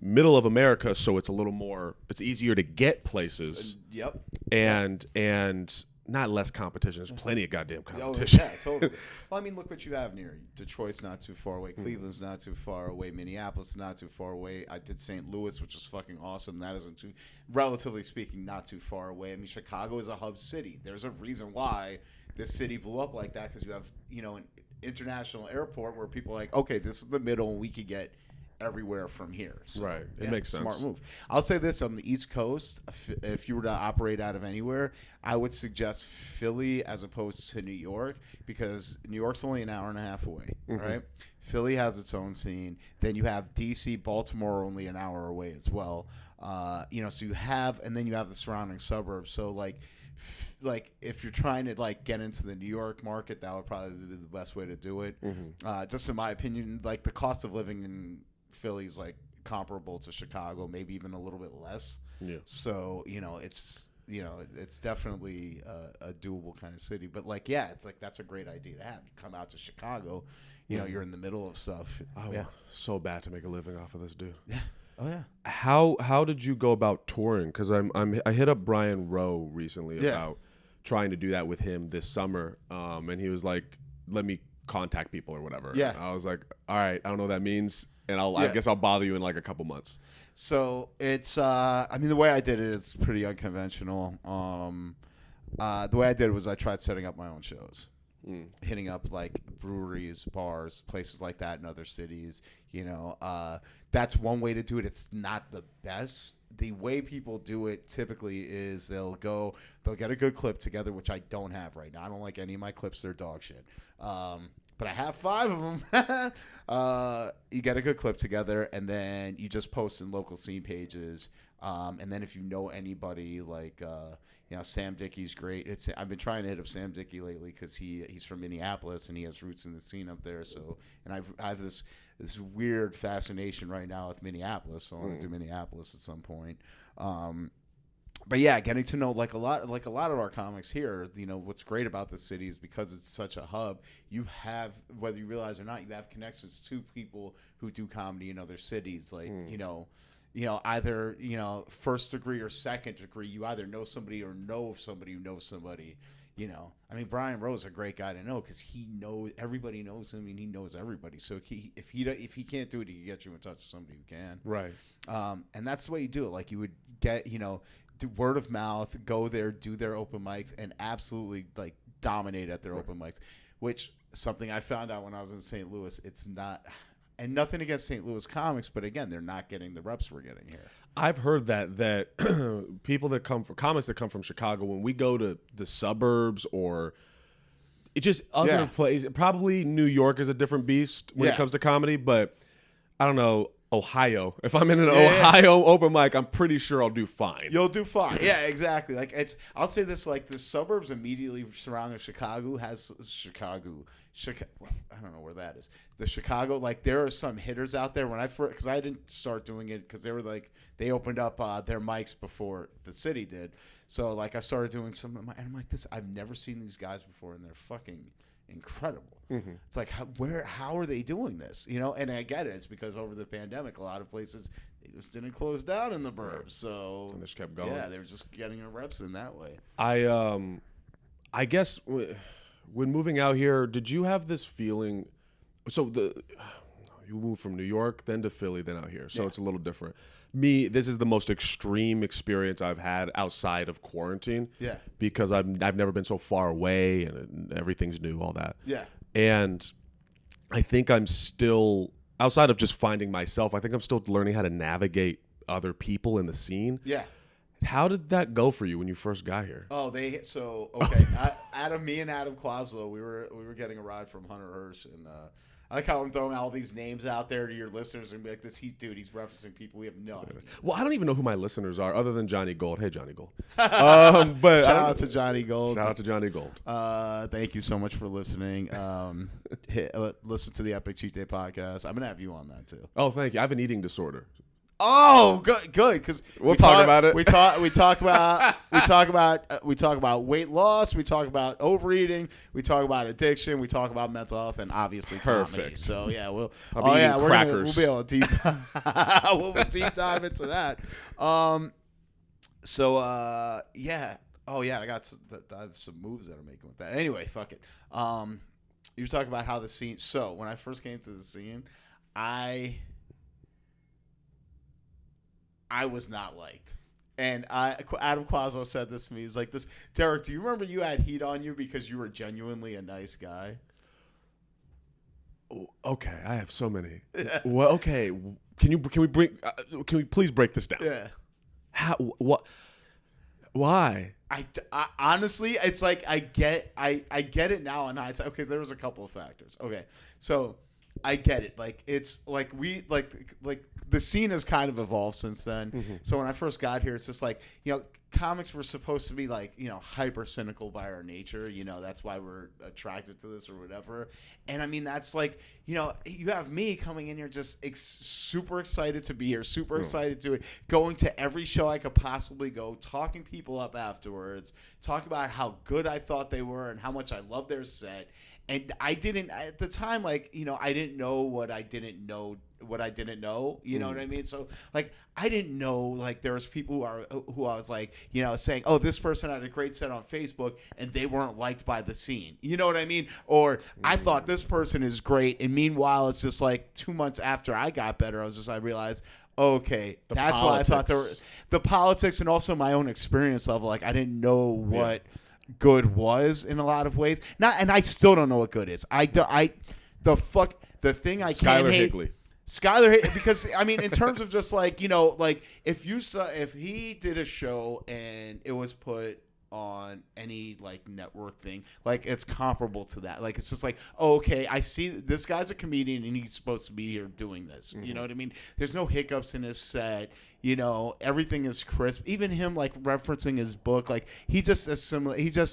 middle of America, so it's a little more, it's easier to get places. Yep. And not less competition. There's plenty of goddamn competition. Oh, yeah, totally. Well, I mean, look what you have near you. Detroit's not too far away. Cleveland's not too far away. Minneapolis is not too far away. I did St. Louis, which was fucking awesome. That isn't too, relatively speaking, not too far away. I mean, Chicago is a hub city. There's a reason why this city blew up like that, because you have, an international airport where people are like, okay, this is the middle, and we could get everywhere from here. So, right. It makes sense. Smart move. I'll say this, on the East Coast, if you were to operate out of anywhere, I would suggest Philly as opposed to New York, because New York's only an hour and a half away, right? Philly has its own scene. Then you have DC, Baltimore only an hour away as well. So you have, and then you have the surrounding suburbs. So like if you're trying to like get into the New York market, that would probably be the best way to do it. Just in my opinion, like the cost of living in Philly's like comparable to Chicago, maybe even a little bit less. Yeah. So it's definitely a doable kind of city. But like, yeah, it's like that's a great idea to have. You come out to Chicago, you're in the middle of stuff. So bad to make a living off of this, dude. Yeah. Oh yeah. How did you go about touring? Because I hit up Brian Rowe recently about trying to do that with him this summer, and he was like, "Let me contact people or whatever." Yeah. I was like, "All right, I don't know what that means." And I guess I'll bother you in like a couple months. So it's, the way I did it is pretty unconventional. The way I did it was I tried setting up my own shows, hitting up like breweries, bars, places like that in other cities. That's one way to do it. It's not the best. The way people do it typically is they'll get a good clip together, which I don't have right now. I don't like any of my clips. They're dog shit. But I have 5 of them. You get a good clip together, and then you just post in local scene pages. And then if you know anybody, like Sam Dickey's great. I've been trying to hit up Sam Dickey lately because he's from Minneapolis and he has roots in the scene up there. So, and I have this weird fascination right now with Minneapolis. So I want to do Minneapolis at some point. But yeah, getting to know like a lot of our comics here, what's great about the city is because it's such a hub, you have, whether you realize or not, you have connections to people who do comedy in other cities. Like, either, first degree or second degree, you either know somebody or know somebody who knows somebody. Brian Rowe's a great guy to know because everybody knows him and he knows everybody. So if he can't do it, he can get you in touch with somebody who can. Right. And that's the way you do it. Like you would get, do word of mouth, go there, do their open mics, and absolutely like dominate at their open mics, which something I found out when I was in St. Louis. It's not, and nothing against St. Louis comics, but again, they're not getting the reps we're getting here. I've heard that people that come from comics that come from Chicago, when we go to the suburbs or it just other places, probably New York is a different beast when it comes to comedy, but I don't know. Ohio. If I'm in an Yeah. Ohio open mic, I'm pretty sure I'll do fine. You'll do fine. Yeah, exactly. Like I'll say this: like the suburbs immediately surrounding Chicago has Chicago. Well, I don't know where that is. The Chicago, like there are some hitters out there. When I first, because I didn't start doing it because they opened up their mics before the city did. So like I started doing some of my, and I'm like, I've never seen these guys before, and they're fucking incredible. Mm-hmm. It's like how are they doing this? And I get it. It's because over the pandemic, a lot of places they just didn't close down in the burbs, so And they just kept going. Yeah, they were just getting their reps in that way. I guess when moving out here, did you have this feeling? So you moved from New York, then to Philly, then out here, so it's a little different. Me, this is the most extreme experience I've had outside of quarantine. Yeah. Because I've never been so far away and everything's new, all that. Yeah. And I think I'm still, outside of just finding myself, I think I'm still learning how to navigate other people in the scene. Yeah. How did that go for you when you first got here? Oh, me and Adam Quaslow, we were getting a ride from Hunter Hirsch, and I like how I'm throwing all these names out there to your listeners and be like, he's referencing people we have no idea. Well, I don't even know who my listeners are other than Johnny Gold. Hey, Johnny Gold. But Shout out to Johnny Gold. Shout out to Johnny Gold. Thank you so much for listening. Listen to the Epic Cheat Day podcast. I'm gonna have you on that too. Oh, thank you. I have an eating disorder. Oh, good, because we'll talk about it. We talk about weight loss. We talk about overeating. We talk about addiction. We talk about mental health, and obviously comedy. Perfect. So yeah, we'll crackers. we'll be able to we'll deep dive into that. Yeah. Oh yeah, I have some moves that I'm making with that. Anyway, fuck it. You're talking about how the scene. So when I first came to the scene, I was not liked. And Adam Quaslow said this to me. He's like, Derek, do you remember you had heat on you because you were genuinely a nice guy? Okay, I have so many. Well, okay, can we please break this down? Yeah. How? What? Why? I honestly, it's like I get it now in hindsight. Okay, there was a couple of factors. Okay, so I get it. Like it's like the scene has kind of evolved since then. Mm-hmm. So when I first got here, it's just like, comics were supposed to be like, hyper cynical by our nature. That's why we're attracted to this or whatever. And I mean, that's like, you have me coming in here just super excited to be here, super excited to do it, going to every show I could possibly go, talking people up afterwards, talking about how good I thought they were and how much I loved their set. And I didn't, at the time, like, I didn't know what I didn't know. What I didn't know, you know what I mean? So like, I didn't know, like, there was people who I was like, saying, oh, this person had a great set on Facebook and they weren't liked by the scene. You know what I mean? Or I thought this person is great. And meanwhile, it's just like 2 months after I got better, I realized, okay, that's why I thought there were the politics and also my own experience level. Like, I didn't know what good was in a lot of ways. And I still don't know what good is. The thing I can't hate. Skylar, because I mean, in terms of just like, like if he did a show and it was put on any like network thing, like it's comparable to that. Like it's just like, oh, okay, I see this guy's a comedian and he's supposed to be here doing this. Mm-hmm. You know what I mean? There's no hiccups in his set. Everything is crisp. Even him like referencing his book, like he just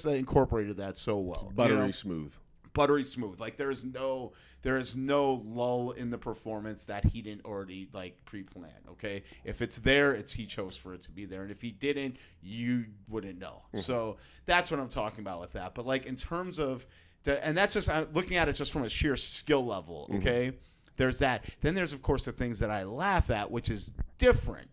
incorporated that so well. Buttery smooth. Like there is no lull in the performance that he didn't already like pre-plan. Okay, if it's there, he chose for it to be there, and if he didn't, you wouldn't know. Mm-hmm. So that's what I'm talking about with that. But like in terms of and that's just looking at it just from a sheer skill level. Okay, there's that. Then there's of course the things that I laugh at, which is different.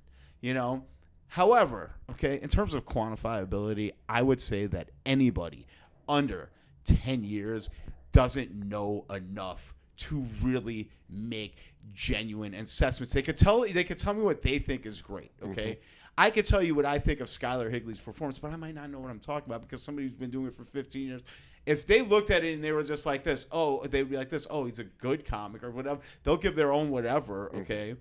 However, okay, in terms of quantifiability, I would say that anybody under 10 years doesn't know enough to really make genuine assessments. They could tell me what they think is great, okay? I could tell you what I think of Skylar Higley's performance, but I might not know what I'm talking about because somebody who's been doing it for 15 years, if they looked at it and they were just like this, they'd be like this, he's a good comic or whatever. They'll give their own whatever, okay?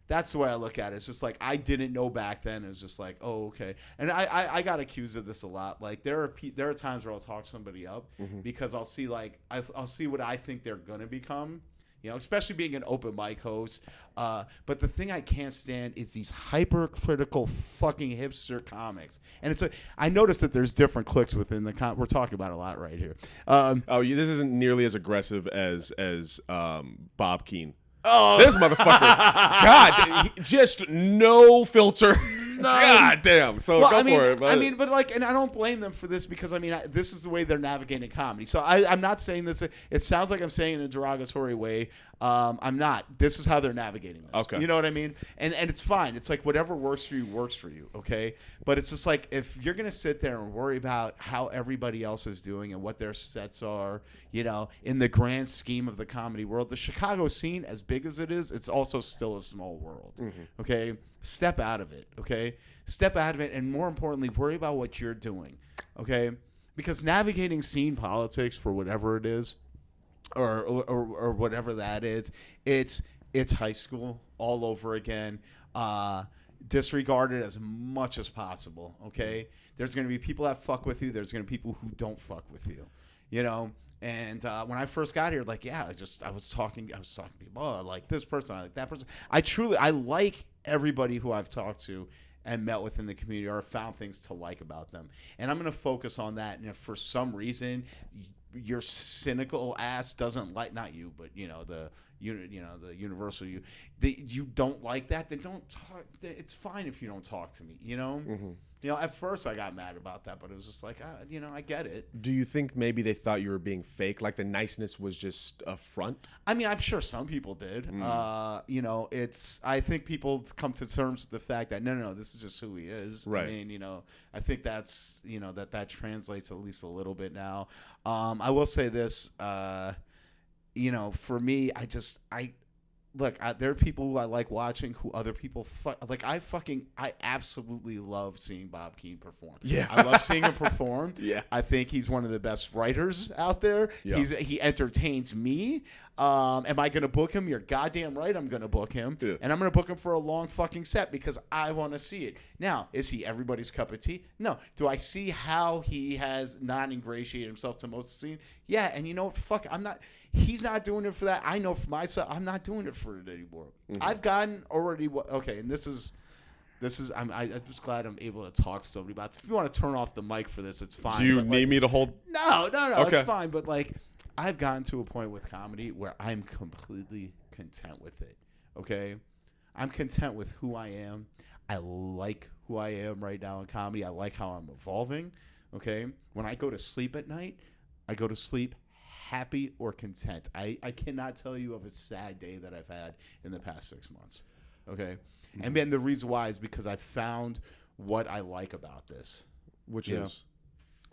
That's the way I look at it. It's just like I didn't know back then. It was just like, oh, okay. And I got accused of this a lot. Like there are times where I'll talk somebody up because I'll see what I think they're gonna become, especially being an open mic host. But the thing I can't stand is these hypercritical fucking hipster comics. And I noticed that there's different cliques within the we're talking about a lot right here. This isn't nearly as aggressive as Bob Keane. Oh, this motherfucker! God, just no filter. God damn. So go for it. But. But and I don't blame them for this because this is the way they're navigating comedy. So I'm not saying this. It sounds like I'm saying in a derogatory way. I'm not. This is how they're navigating this. Okay. You know what I mean? And it's fine. It's like whatever works for you works for you. Okay. But it's just like if you're gonna sit there and worry about how everybody else is doing and what their sets are, in the grand scheme of the comedy world, the Chicago scene, as big as it is, it's also still a small world. Mm-hmm. Okay. Step out of it. Okay. Step out of it, and more importantly, worry about what you're doing. Okay. Because navigating scene politics for whatever it is, or whatever that is, it's high school all over again. Disregard it as much as possible. Okay, there's going to be people that fuck with you. There's going to be people who don't fuck with you. And when I first got here, I was talking to people. Oh, I like this person. I like that person. I like everybody who I've talked to and met with in the community or found things to like about them. And I'm going to focus on that. And if for some reason your cynical ass doesn't like, not you, but the universal you don't like that, then don't talk. It's fine if you don't talk to me. Mm-hmm. At first I got mad about that, but it was just like, I get it. Do you think maybe they thought you were being fake, like the niceness was just a front? I mean, I'm sure some people did. I think people come to terms with the fact that no, this is just who he is. Right. I mean, I think that's that translates at least a little bit now. I will say this, for me, look, there are people who I like watching who other people I absolutely love seeing Bob Keane perform. Yeah. I love seeing him perform. Yeah. I think he's one of the best writers out there. Yeah. He entertains me. Am I going to book him? You're goddamn right I'm going to book him. Yeah. And I'm going to book him for a long fucking set because I want to see it. Now, is he everybody's cup of tea? No. Do I see how he has not ingratiated himself to most of the scene? Yeah, and you know what? Fuck, he's not doing it for that. I know for myself, I'm not doing it for it anymore. Mm-hmm. I've gotten already, okay, and this is, I'm just glad I'm able to talk to somebody about this. If you want to turn off the mic for this, it's fine. Do you need me to hold? No, okay. It's fine. But I've gotten to a point with comedy where I'm completely content with it. Okay? I'm content with who I am. I like who I am right now in comedy. I like how I'm evolving. Okay? When I go to sleep at night, I go to sleep happy or content. I cannot tell you of a sad day that I've had in the past 6 months. Okay? Mm-hmm. And then the reason why is because I found what I like about this. Which is?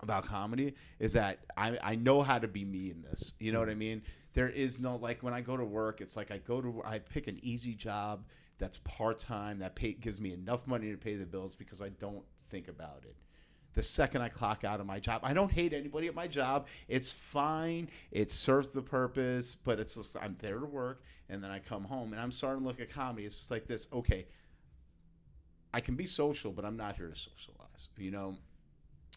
About comedy is that I know how to be me in this. You know what I mean? There is no, when I go to work, it's like I pick an easy job that's part-time, that gives me enough money to pay the bills because I don't think about it. The second I clock out of my job, I don't hate anybody at my job. It's fine. It serves the purpose, but it's just I'm there to work, and then I come home, and I'm starting to look at comedy. It's just like this. Okay, I can be social, but I'm not here to socialize.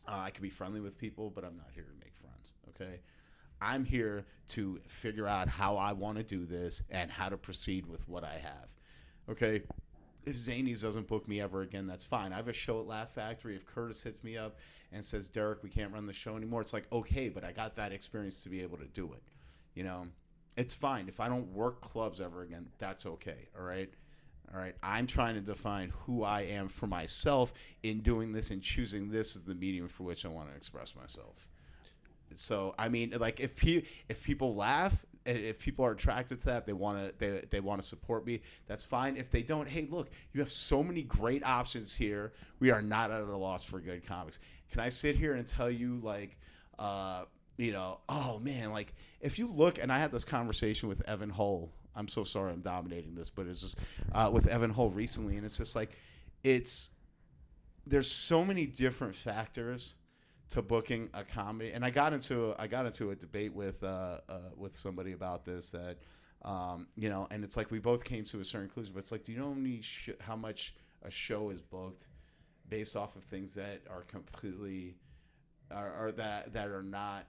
I can be friendly with people, but I'm not here to make friends. Okay, I'm here to figure out how I want to do this and how to proceed with what I have. Okay. If Zanies doesn't book me ever again, that's fine. I have a show at Laugh Factory. If Curtis hits me up and says, Derek, we can't run the show anymore, it's like, okay, but I got that experience to be able to do it. It's fine. If I don't work clubs ever again, that's okay. All right. I'm trying to define who I am for myself in doing this and choosing this as the medium for which I want to express myself. So, I mean, if people laugh, if people are attracted to that, they want to support me, that's fine. If they don't, hey, look, you have so many great options here. We are not at a loss for good comics. Can I sit here and tell you, oh man, if you look, and I had this conversation with Evan Hull. I'm so sorry I'm dominating this, but it's just with Evan Hull recently, and it's just there's so many different factors to booking a comedy, and I got into a debate with somebody about this that and it's we both came to a certain conclusion, but it's do you know how much a show is booked based off of things that are completely that are not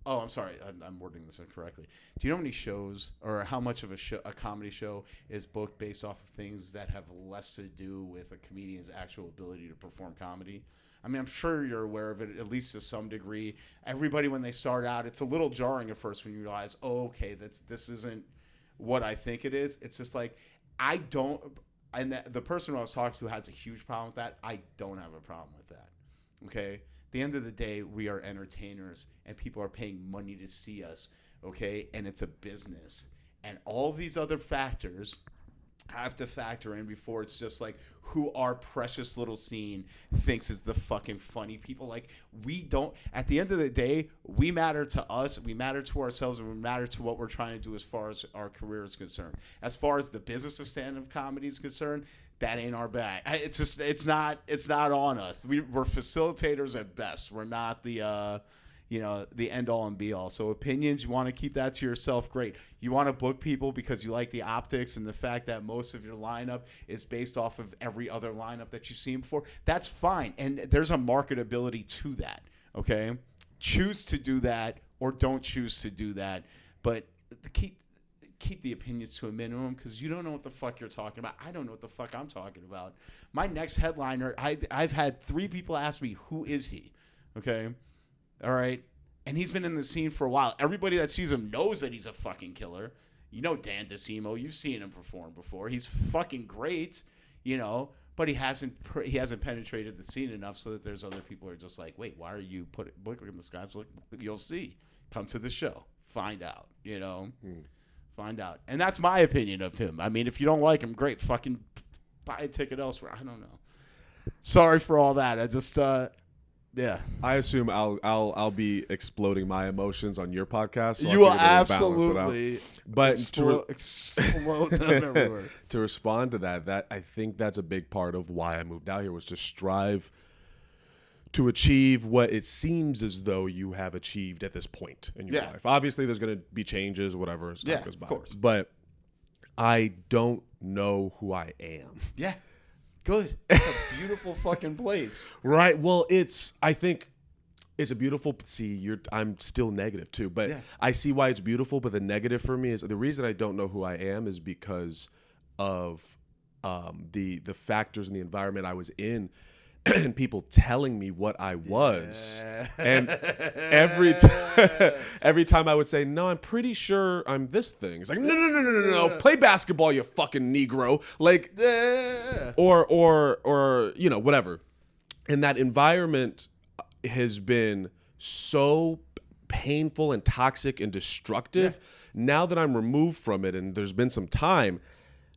Oh, I'm sorry. I'm wording this incorrectly. Do you know how many shows or how much of a comedy show is booked based off of things that have less to do with a comedian's actual ability to perform comedy? I mean, I'm sure you're aware of it, at least to some degree. Everybody, when they start out, it's a little jarring at first when you realize, oh, okay, this isn't what I think it is. It's just like, I don't, and the person who I was talking to has a huge problem with that. I don't have a problem with that. Okay? At the end of the day, we are entertainers, and people are paying money to see us, okay? And it's a business. And all of these other factors have to factor in before it's just like who our precious little scene thinks is the fucking funny people. Like, we don't, at the end of the day, we matter to us, we matter to ourselves, and we matter to what we're trying to do as far as our career is concerned. As far as the business of stand-up comedy is concerned, that ain't our bag. It's just, it's not on us. We're facilitators at best. We're not the the end all and be all. So opinions, you want to keep that to yourself, great. You want to book people because you like the optics and the fact that most of your lineup is based off of every other lineup that you've seen before, that's fine. And there's a marketability to that, okay? Choose to do that or don't choose to do that, but keep the opinions to a minimum because you don't know what the fuck you're talking about. I don't know what the fuck I'm talking about. My next headliner, I've had 3 people ask me, who is he? Okay? All right? And he's been in the scene for a while. Everybody that sees him knows that he's a fucking killer. You know Dan DeSimo. You've seen him perform before. He's fucking great, but he hasn't penetrated the scene enough so that there's other people who are just like, wait, why are you booking this guy? So you'll see. Come to the show. Find out, Find out. And that's my opinion of him. I mean, if you don't like him, great. Fucking buy a ticket elsewhere. I don't know. Sorry for all that. I just, yeah. I assume I'll be exploding my emotions on your podcast. So you will absolutely explode them everywhere. To respond to that, I think that's a big part of why I moved out here was to strive to achieve what it seems as though you have achieved at this point in your life. Obviously, there's going to be changes, whatever, as time goes by. Of course. But I don't know who I am. Yeah. Good. It's a beautiful fucking place. Right. Well, I think it's a beautiful, I'm still negative too, but I see why it's beautiful. But the negative for me is the reason I don't know who I am is because of the factors and the environment I was in. And people telling me what I was, and every time I would say, no, I'm pretty sure I'm this thing. It's like, no, play basketball, you fucking Negro, like, or whatever. And that environment has been so painful and toxic and destructive. Now that I'm removed from it, and there's been some time,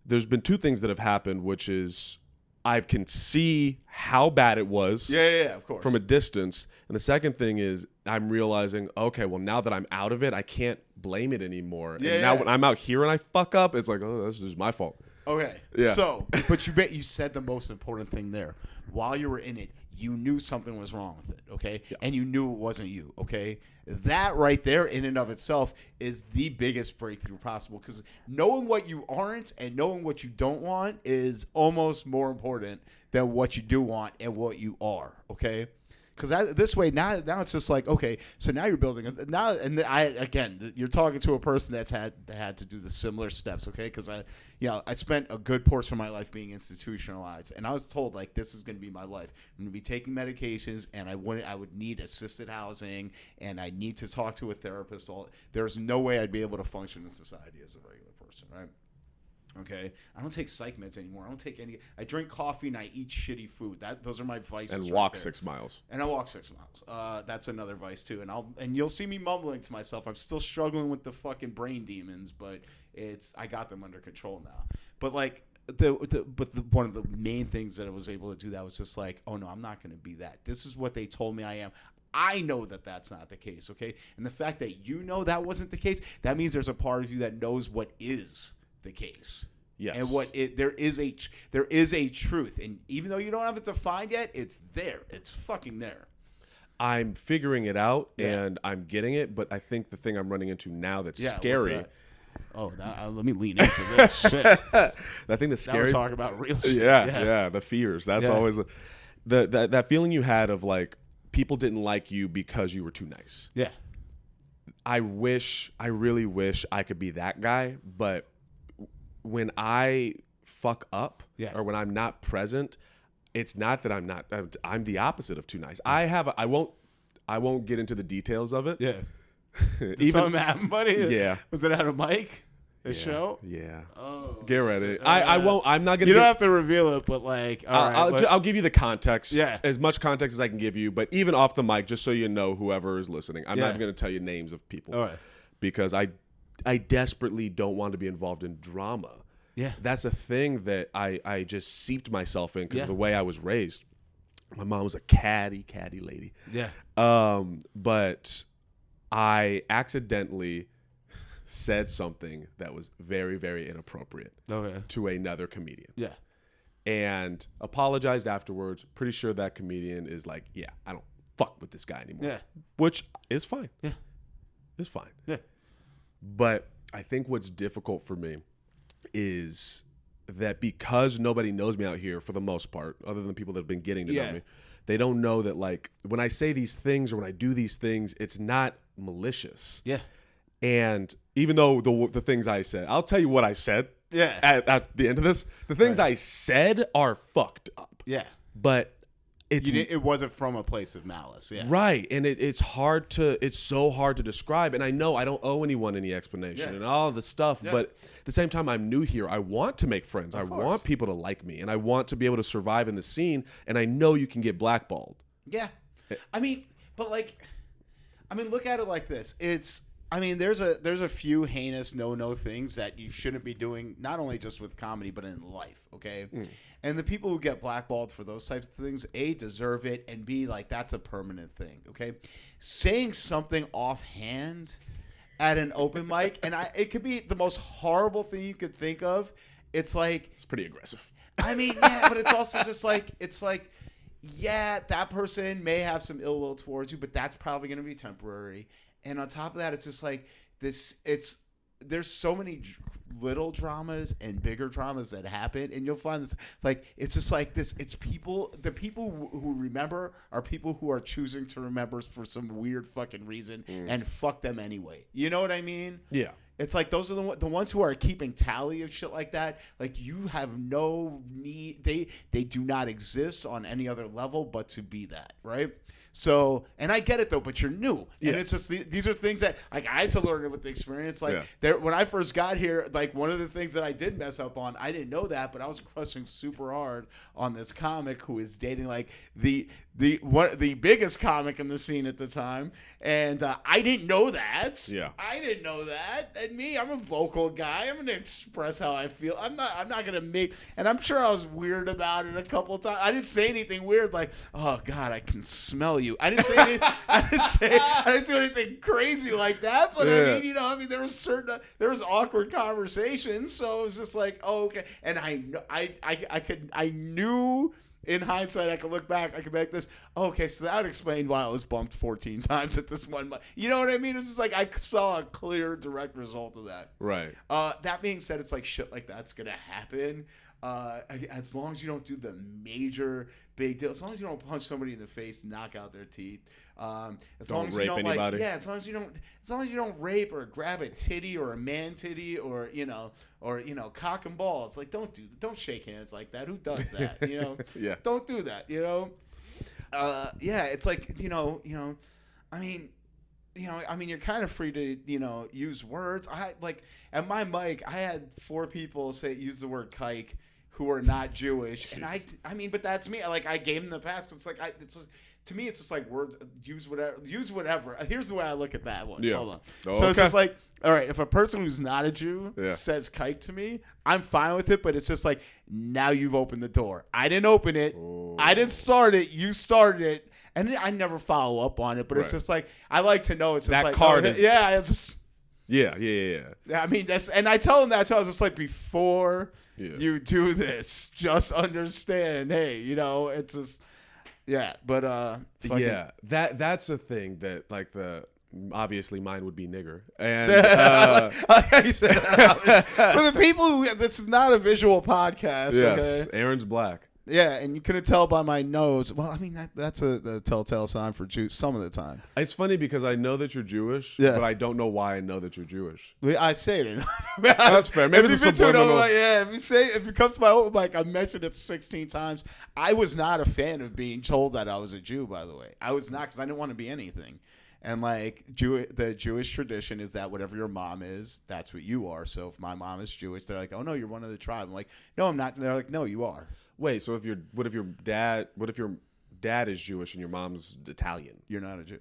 there's been 2 things that have happened, which is I can see how bad it was of course. From a distance. And the second thing is I'm realizing, okay, well, now that I'm out of it, I can't blame it anymore. And now when I'm out here and I fuck up, it's like, oh, this is my fault. Okay. Yeah. So, but you said the most important thing there. While you were in it, you knew something was wrong with it, okay? Yeah. And you knew it wasn't you, okay? That right there in and of itself is the biggest breakthrough possible because knowing what you aren't and knowing what you don't want is almost more important than what you do want and what you are, okay? Because this way now it's just like, okay, so now you're building you're talking to a person that's had to do the similar steps, okay? Because I spent a good portion of my life being institutionalized, and I was told like this is going to be my life. I'm going to be taking medications, and I would need assisted housing, and I need to talk to a therapist. There's no way I'd be able to function in society as a regular person, right? Okay, I don't take psych meds anymore. I don't take any. I drink coffee and I eat shitty food. Those are my vices. And walk 6 miles. And I walk 6 miles. That's another vice too. And you'll see me mumbling to myself. I'm still struggling with the fucking brain demons, but I got them under control now. But like one of the main things that I was able to do that was just like, oh no, I'm not going to be that. This is what they told me I am. I know that that's not the case. Okay, and the fact that you know that wasn't the case, that means there's a part of you that knows what is the case. Yes. And there is a truth, and even though you don't have it defined yet, it's there. It's fucking there. I'm figuring it out and I'm getting it, but I think the thing I'm running into now that's scary. Oh, let me lean into this shit. I think the scary. Now we're talking about real shit. Yeah, the fears. That's always that feeling you had of like people didn't like you because you were too nice. Yeah. I really wish I could be that guy, but when I fuck up or when I'm not present, it's not that I'm the opposite of too nice. I won't get into the details of it. Yeah. Did something happen, buddy? Yeah. Was it at a mic? A show? Yeah. Oh. Get ready. I won't. I'm not gonna. You don't have to reveal it, but like, I'll give you the context. Yeah. As much context as I can give you, but even off the mic, just so you know, whoever is listening, I'm not going to tell you names of people, because I desperately don't want to be involved in drama. Yeah. That's a thing that I just seeped myself in because of the way I was raised. My mom was a catty lady. Yeah. But I accidentally said something that was very, very inappropriate to another comedian. Yeah. And apologized afterwards. Pretty sure that comedian is like, yeah, I don't fuck with this guy anymore. Yeah. Which is fine. Yeah. It's fine. Yeah. But I think what's difficult for me is that because nobody knows me out here for the most part, other than people that have been getting to know me, they don't know that, like, when I say these things or when I do these things, it's not malicious. Yeah. And even though the things I said, I'll tell you what I said. Yeah. At the end of this, the things I said are fucked up. Yeah. But it wasn't from a place of malice. Yeah. Right. And it's so hard to describe. And I know I don't owe anyone any explanation and all the stuff. Yeah. But at the same time, I'm new here. I want to make friends. I want people to like me. And I want to be able to survive in the scene. And I know you can get blackballed. Yeah. I mean, but like, look at it like this. There's a few heinous no things that you shouldn't be doing, not only just with comedy, but in life, okay? And the people who get blackballed for those types of things, A, deserve it, and B, like, that's a permanent thing, okay? Saying something offhand at an open mic, and it could be the most horrible thing you could think of. It's like... It's pretty aggressive. I mean, yeah, but it's also just like... It's like, yeah, that person may have some ill will towards you, but that's probably going to be temporary. And on top of that, it's just like this. There's so many little dramas and bigger dramas that happen, and you'll find this like it's just like this. It's people. The people who remember are people who are choosing to remember for some weird fucking reason, and fuck them anyway. You know what I mean? Yeah. It's like those are the ones who are keeping tally of shit like that. Like, you have no need. They do not exist on any other level but to be that, right? So, and I get it though, but you're new, and it's just these are things that like I had to learn it with the experience. Like when I first got here, like one of the things that I did mess up on, I didn't know that, but I was crushing super hard on this comic who is dating like the biggest comic in the scene at the time, and I didn't know that. Yeah, I didn't know that. And me, I'm a vocal guy. I'm gonna express how I feel. I'm not gonna make. And I'm sure I was weird about it a couple of times. I didn't say anything weird like, "Oh God, I can smell you." I didn't say anything. I didn't do anything crazy like that. But I mean, there was awkward conversations. So it was just like, oh, okay. And I knew. In hindsight, I could look back. I could make this. Oh, okay, so that would explain why I was bumped 14 times at this one. You know what I mean? It's just like I saw a clear, direct result of that. Right. That being said, it's like shit like that's gonna happen. As long as you don't do the major big deal, as long as you don't punch somebody in the face, knock out their teeth. As long as you don't anybody. As long as you don't rape or grab a titty or a man titty or cock and balls. Like don't shake hands like that. Who does that? You know? Yeah. Don't do that. You know? It's like I mean, you're kind of free to use words. At my mic, I had 4 people use the word kike who are not Jewish, and I mean, but that's me. Like I gave them the pass. It's like to me, it's just like words. Use whatever. Here's the way I look at that one. Yeah. Hold on. So it's just like, all right, if a person who's not a Jew says kike to me, I'm fine with it. But it's just like, now you've opened the door. I didn't open it. Oh. I didn't start it. You started it. And I never follow up on it. But it's just like, I like to know. It's just that like, card is. Yeah. It's just. Yeah. I mean, and I tell them that too. I was just like, before you do this, just understand. Hey, it's just. Yeah, but that's a thing that like obviously mine would be nigger, and you said that. For the people who this is not a visual podcast. Yes, okay? Aaron's black. Yeah, and you couldn't tell by my nose. Well, I mean, that's a telltale sign for Jews some of the time. It's funny because I know that you're Jewish, Yeah. but I don't know why I know that you're Jewish. I say it. That's fair. Maybe it's a subliminal. If it comes to my open mic, I mentioned it 16 times. I was not a fan of being told that I was a Jew, by the way. I was not, because I didn't want to be anything. And like the Jewish tradition is that whatever your mom is, that's what you are. So if my mom is Jewish, they're like, oh no, you're one of the tribe. I'm like, no, I'm not. And they're like, no, you are. Wait, so what if your dad is Jewish and your mom's Italian? You're not a Jew.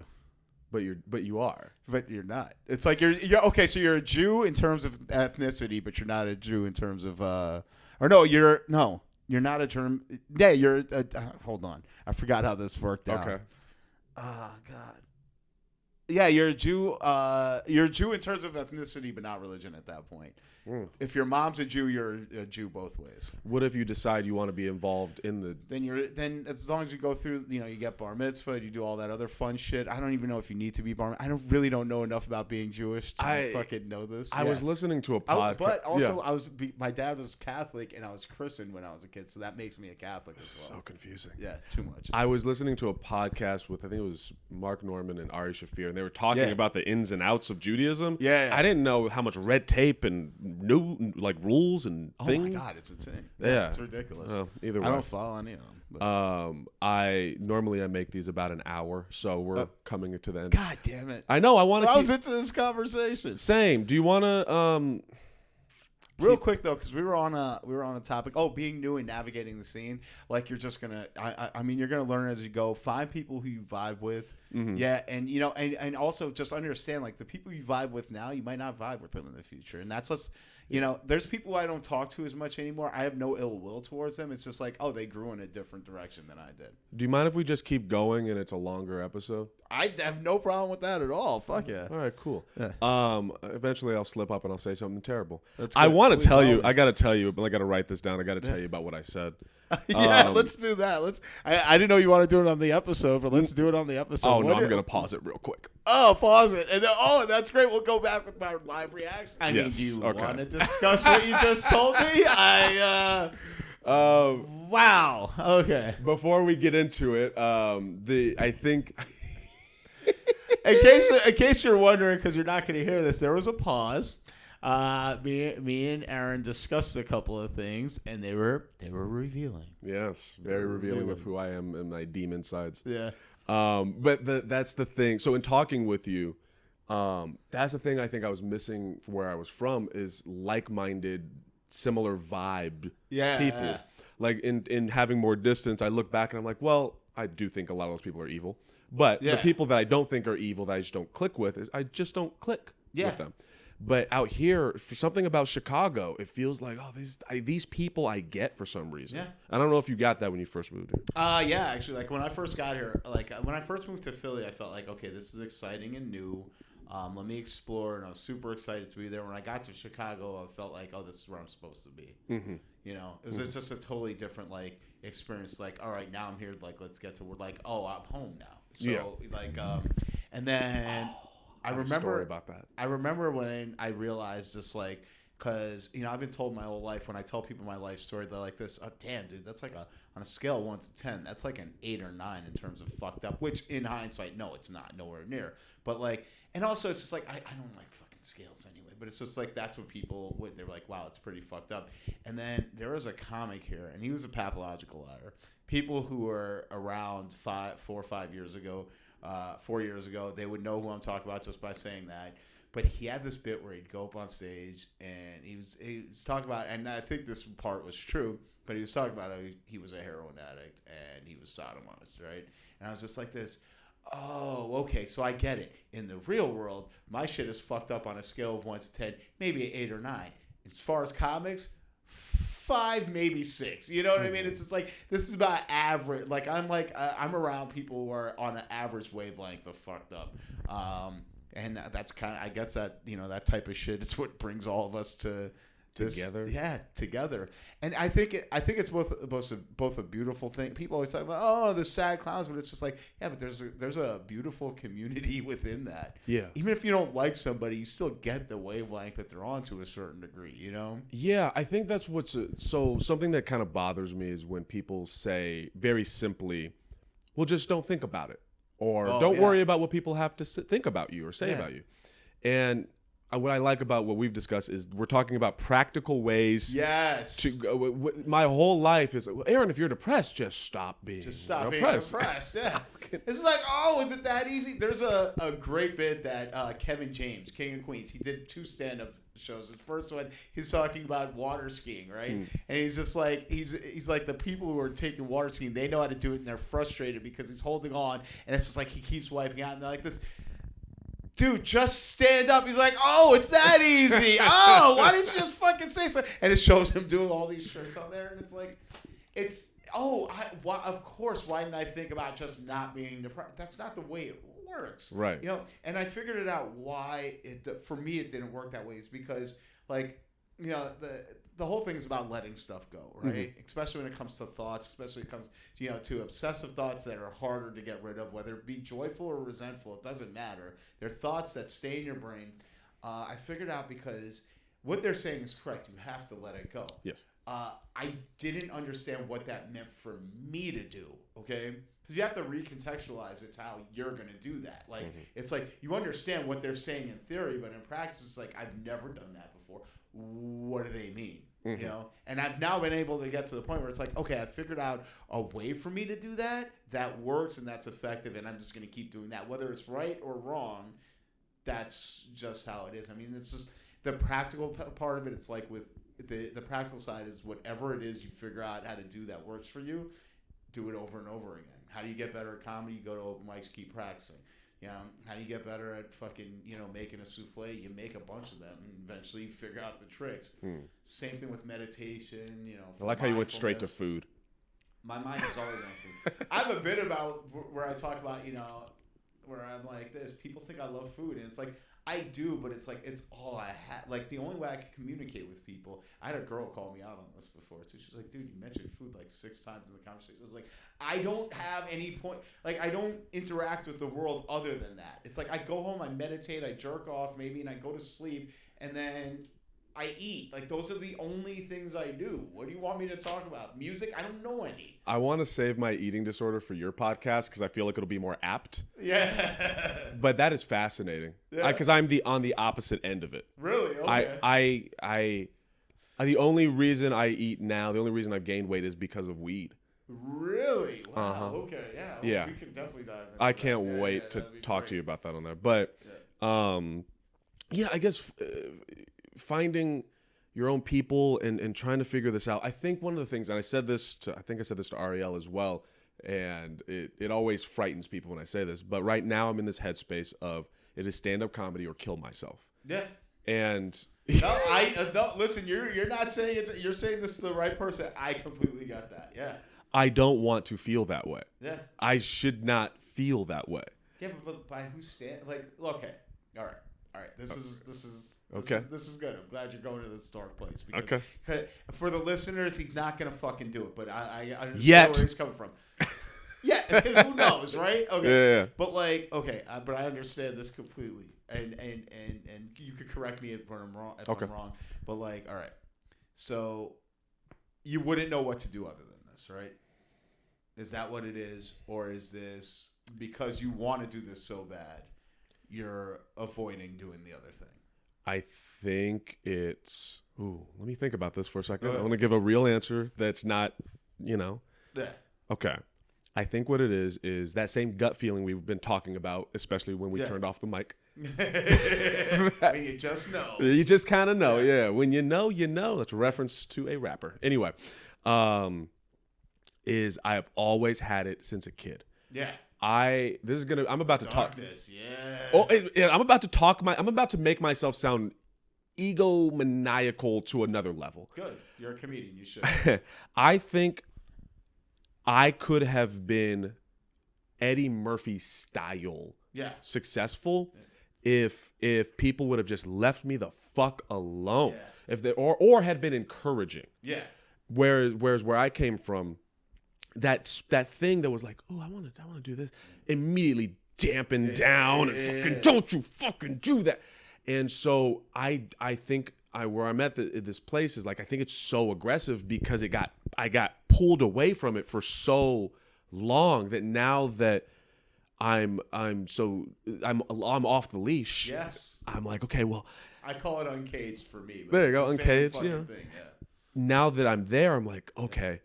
But you are. But you're not. It's like you're okay. So you're a Jew in terms of ethnicity, but you're not a Jew in terms of you're not a term. Yeah, you're. Hold on, I forgot how this worked out. Okay. Oh God. Yeah, you're a Jew. You're a Jew in terms of ethnicity, but not religion at that point. If your mom's a Jew, you're a Jew both ways. What if you decide you want to be involved in the? Then as long as you go through, you get bar mitzvah, you do all that other fun shit. I don't even know if you need to be bar. I don't know enough about being Jewish to fucking know this. I was listening to a podcast, but also my dad was Catholic and I was christened when I was a kid, so that makes me a Catholic as well. So confusing. Yeah, too much. I was listening to a podcast with I think it was Mark Norman and Ari Shafir, and they were talking about the ins and outs of Judaism. Yeah. I didn't know how much red tape and new rules and things. Oh my God, it's insane. Yeah, it's ridiculous. Either way, I don't follow any of them. But. I normally make these about an hour, so we're coming to the end. God damn it! I know. I want to. I was into this conversation. Same. Do you want to? Real quick though, because we were on a topic. Oh, being new and navigating the scene. Like you're just gonna. I mean, you're gonna learn as you go. Find people who you vibe with. Mm-hmm. Yeah, and and also just understand like the people you vibe with now, you might not vibe with them in the future, and that's just. There's people I don't talk to as much anymore. I have no ill will towards them. It's just like, oh, they grew in a different direction than I did. Do you mind if we just keep going and it's a longer episode? I have no problem with that at all. Fuck yeah. All right, cool. Yeah. Eventually I'll slip up and I'll say something terrible. I want to tell you. I got to tell you, but I got to write this down. I got to tell you about what I said. Yeah, let's do that. I didn't know you want to do it on the episode, but let's do it on the episode. Oh, no, I'm going to pause it real quick. Oh, pause it. And then, that's great. We'll go back with my live reaction. I mean, do you want to discuss what you just told me? Wow. Okay. Before we get into it, I think... in case you're wondering, because you're not going to hear this, there was a pause. Me and Aaron discussed a couple of things, and they were revealing. Yes, very revealing of who I am and my demon sides. Yeah. But that's the thing. So in talking with you, that's the thing I think I was missing from where I was from is like-minded, similar vibe people. Like in having more distance, I look back and I'm like, well, I do think a lot of those people are evil. But the people that I don't think are evil, that I just don't click with, I just don't click with them. But out here, for something about Chicago, it feels like, these people I get for some reason. Yeah. I don't know if you got that when you first moved here. Yeah, actually, like when I first got here, like when I first moved to Philly, I felt like, okay, this is exciting and new. Let me explore, and I was super excited to be there. When I got to Chicago, I felt like, oh, this is where I'm supposed to be. Mm-hmm. It was just a totally different like experience. Like, all right, now I'm here. Like, let's get to like, oh, I'm home now. So and then. I remember story about that. I remember when I realized just like, because, I've been told my whole life when I tell people my life story, they're like this, oh, damn, dude, that's like on a scale of 1 to 10, that's like an 8 or 9 in terms of fucked up, which in hindsight, no, it's not, nowhere near. But like, and also it's just like, I don't like fucking scales anyway, but it's just like, that's what people would, they were like, wow, it's pretty fucked up. And then there was a comic here, and he was a pathological liar. People who were around 4 or 5 years ago, 4 years ago, they would know who I'm talking about just by saying that. But he had this bit where he'd go up on stage and he was talking about, and I think this part was true, but he was talking about how he was a heroin addict and he was sodomized, right? And I was just like this, oh, okay, so I get it. In the real world, my shit is fucked up on a scale of 1 to 10, maybe an 8 or 9. As far as comics, 5, maybe 6. You know what I mean? It's just like, this is about average. Like, I'm around people who are on an average wavelength of fucked up. And that's kind of, I guess that, that type of shit is what brings all of us together. And I think it's both a beautiful thing. People always talk about, oh, the sad clowns, but it's just like, yeah, but there's a beautiful community within that. Yeah. Even if you don't like somebody, you still get the wavelength that they're on to a certain degree, you know? Yeah, I think that's so something that kind of bothers me is when people say very simply, well, just don't think about it, or don't worry about what people have to think about you or say about you. And what I like about what we've discussed is we're talking about practical ways. Yes. My whole life is, well, Aaron, if you're depressed, just stop being depressed. Yeah. It's like, oh, is it that easy? There's a great bit that Kevin James, King of Queens, he did 2 stand-up shows. His first one, he's talking about water skiing, right? And he's just like, he's like, the people who are taking water skiing, they know how to do it, and they're frustrated because he's holding on, and it's just like he keeps wiping out, and they're like this. Dude, just stand up. He's like, oh, it's that easy. Oh, why didn't you just fucking say so? And it shows him doing all these tricks out there. And it's like, of course, why didn't I think about just not being depressed? That's not the way it works. Right. You know, and I figured it out why for me, it didn't work that way. Is because, like, you know, the whole thing is about letting stuff go, right? Especially when it comes to thoughts, especially when it comes to, you know, to obsessive thoughts that are harder to get rid of, whether it be joyful or resentful, it doesn't matter. They're thoughts that stay in your brain. I figured out because what they're saying is correct. You have to let it go. Yes. I didn't understand what that meant for me to do, okay? Because you have to recontextualize it's how you're going to do that. Like, it's like you understand what they're saying in theory, but in practice, it's like, I've never done that before. What do they mean? You know, and I've now been able to get to the point where it's like, okay, I figured out a way for me to do that works and that's effective, and I'm just going to keep doing that, whether it's right or wrong. That's just how it is. I mean, it's just the practical part of it. It's like with the practical side is whatever it is you figure out how to do that works for you, do it over and over again. How do you get better at comedy? You go to open mics, keep practicing. You know, how do you get better at fucking, you know, making a souffle? You make a bunch of them, and eventually you figure out the tricks. Same thing with meditation, you know. I like how you went straight to food. My mind is always on food. I have a bit about where I talk about, you know, where I'm like this. People think I love food, and it's like, I do, but it's like, it's all I had. Like, the only way I could communicate with people, I had a girl call me out on this before, too. She's like, dude, you mentioned food like 6 times in the conversation. I was like, I don't have any point. Like, I don't interact with the world other than that. It's like, I go home, I meditate, I jerk off maybe, and I go to sleep, and then I eat. Like, those are the only things I do. What do you want me to talk about? Music? I don't know any. I want to save my eating disorder for your podcast because I feel like it'll be more apt. Yeah. But that is fascinating. Yeah. Because I'm on the opposite end of it. Really? Okay. The only reason I eat now, the only reason I've gained weight is because of weed. Really? Wow. Okay. Yeah. Well, yeah. We can definitely dive into I can't wait to talk to you about that on there. But, I guess finding your own people and trying to figure this out. I think one of the things, and I said this to Ariel as well, and it always frightens people when I say this, but right now I'm in this headspace of it is stand-up comedy or kill myself. Yeah. And no, listen, you're not saying it. You're saying this to the right person. I completely got that. Yeah. I don't want to feel that way. Yeah. I should not feel that way. Yeah, but by who stand? Like, okay, all right. This is good. I'm glad you're going to this dark place. Because, for the listeners, he's not gonna fucking do it. But I understand where he's coming from. Yeah, because who knows, right? Okay. Yeah. But like, okay, but I understand this completely, and you could correct me if I'm wrong. I'm wrong. But like, all right, so you wouldn't know what to do other than this, right? Is that what it is, or is this because you want to do this so bad, you're avoiding doing the other thing? I think it's. Let me think about this for a second. I want to give a real answer that's not, Yeah. Okay. I think what it is that same gut feeling we've been talking about, especially when we turned off the mic. When you just know. You just kind of know, yeah. When you know, you know. That's a reference to a rapper. Anyway, is I have always had it since a kid. Yeah. I'm about to talk. Yeah. I'm about to make myself sound egomaniacal to another level. Good. You're a comedian. You should. I think I could have been Eddie Murphy style successful if people would have just left me the fuck alone. if they or had been encouraging. Yeah. Whereas where I came from, that thing that was like, oh, I want to do this, immediately dampened down and fucking don't you fucking do that. And so I think where I'm at this place is like, I think it's so aggressive because I got pulled away from it for so long that now that I'm off the leash. Yes. I'm like, okay, well, I call it uncaged for me. But there you it's go, the uncaged. same You know. fucking thing, yeah. Now that I'm there, I'm like, okay,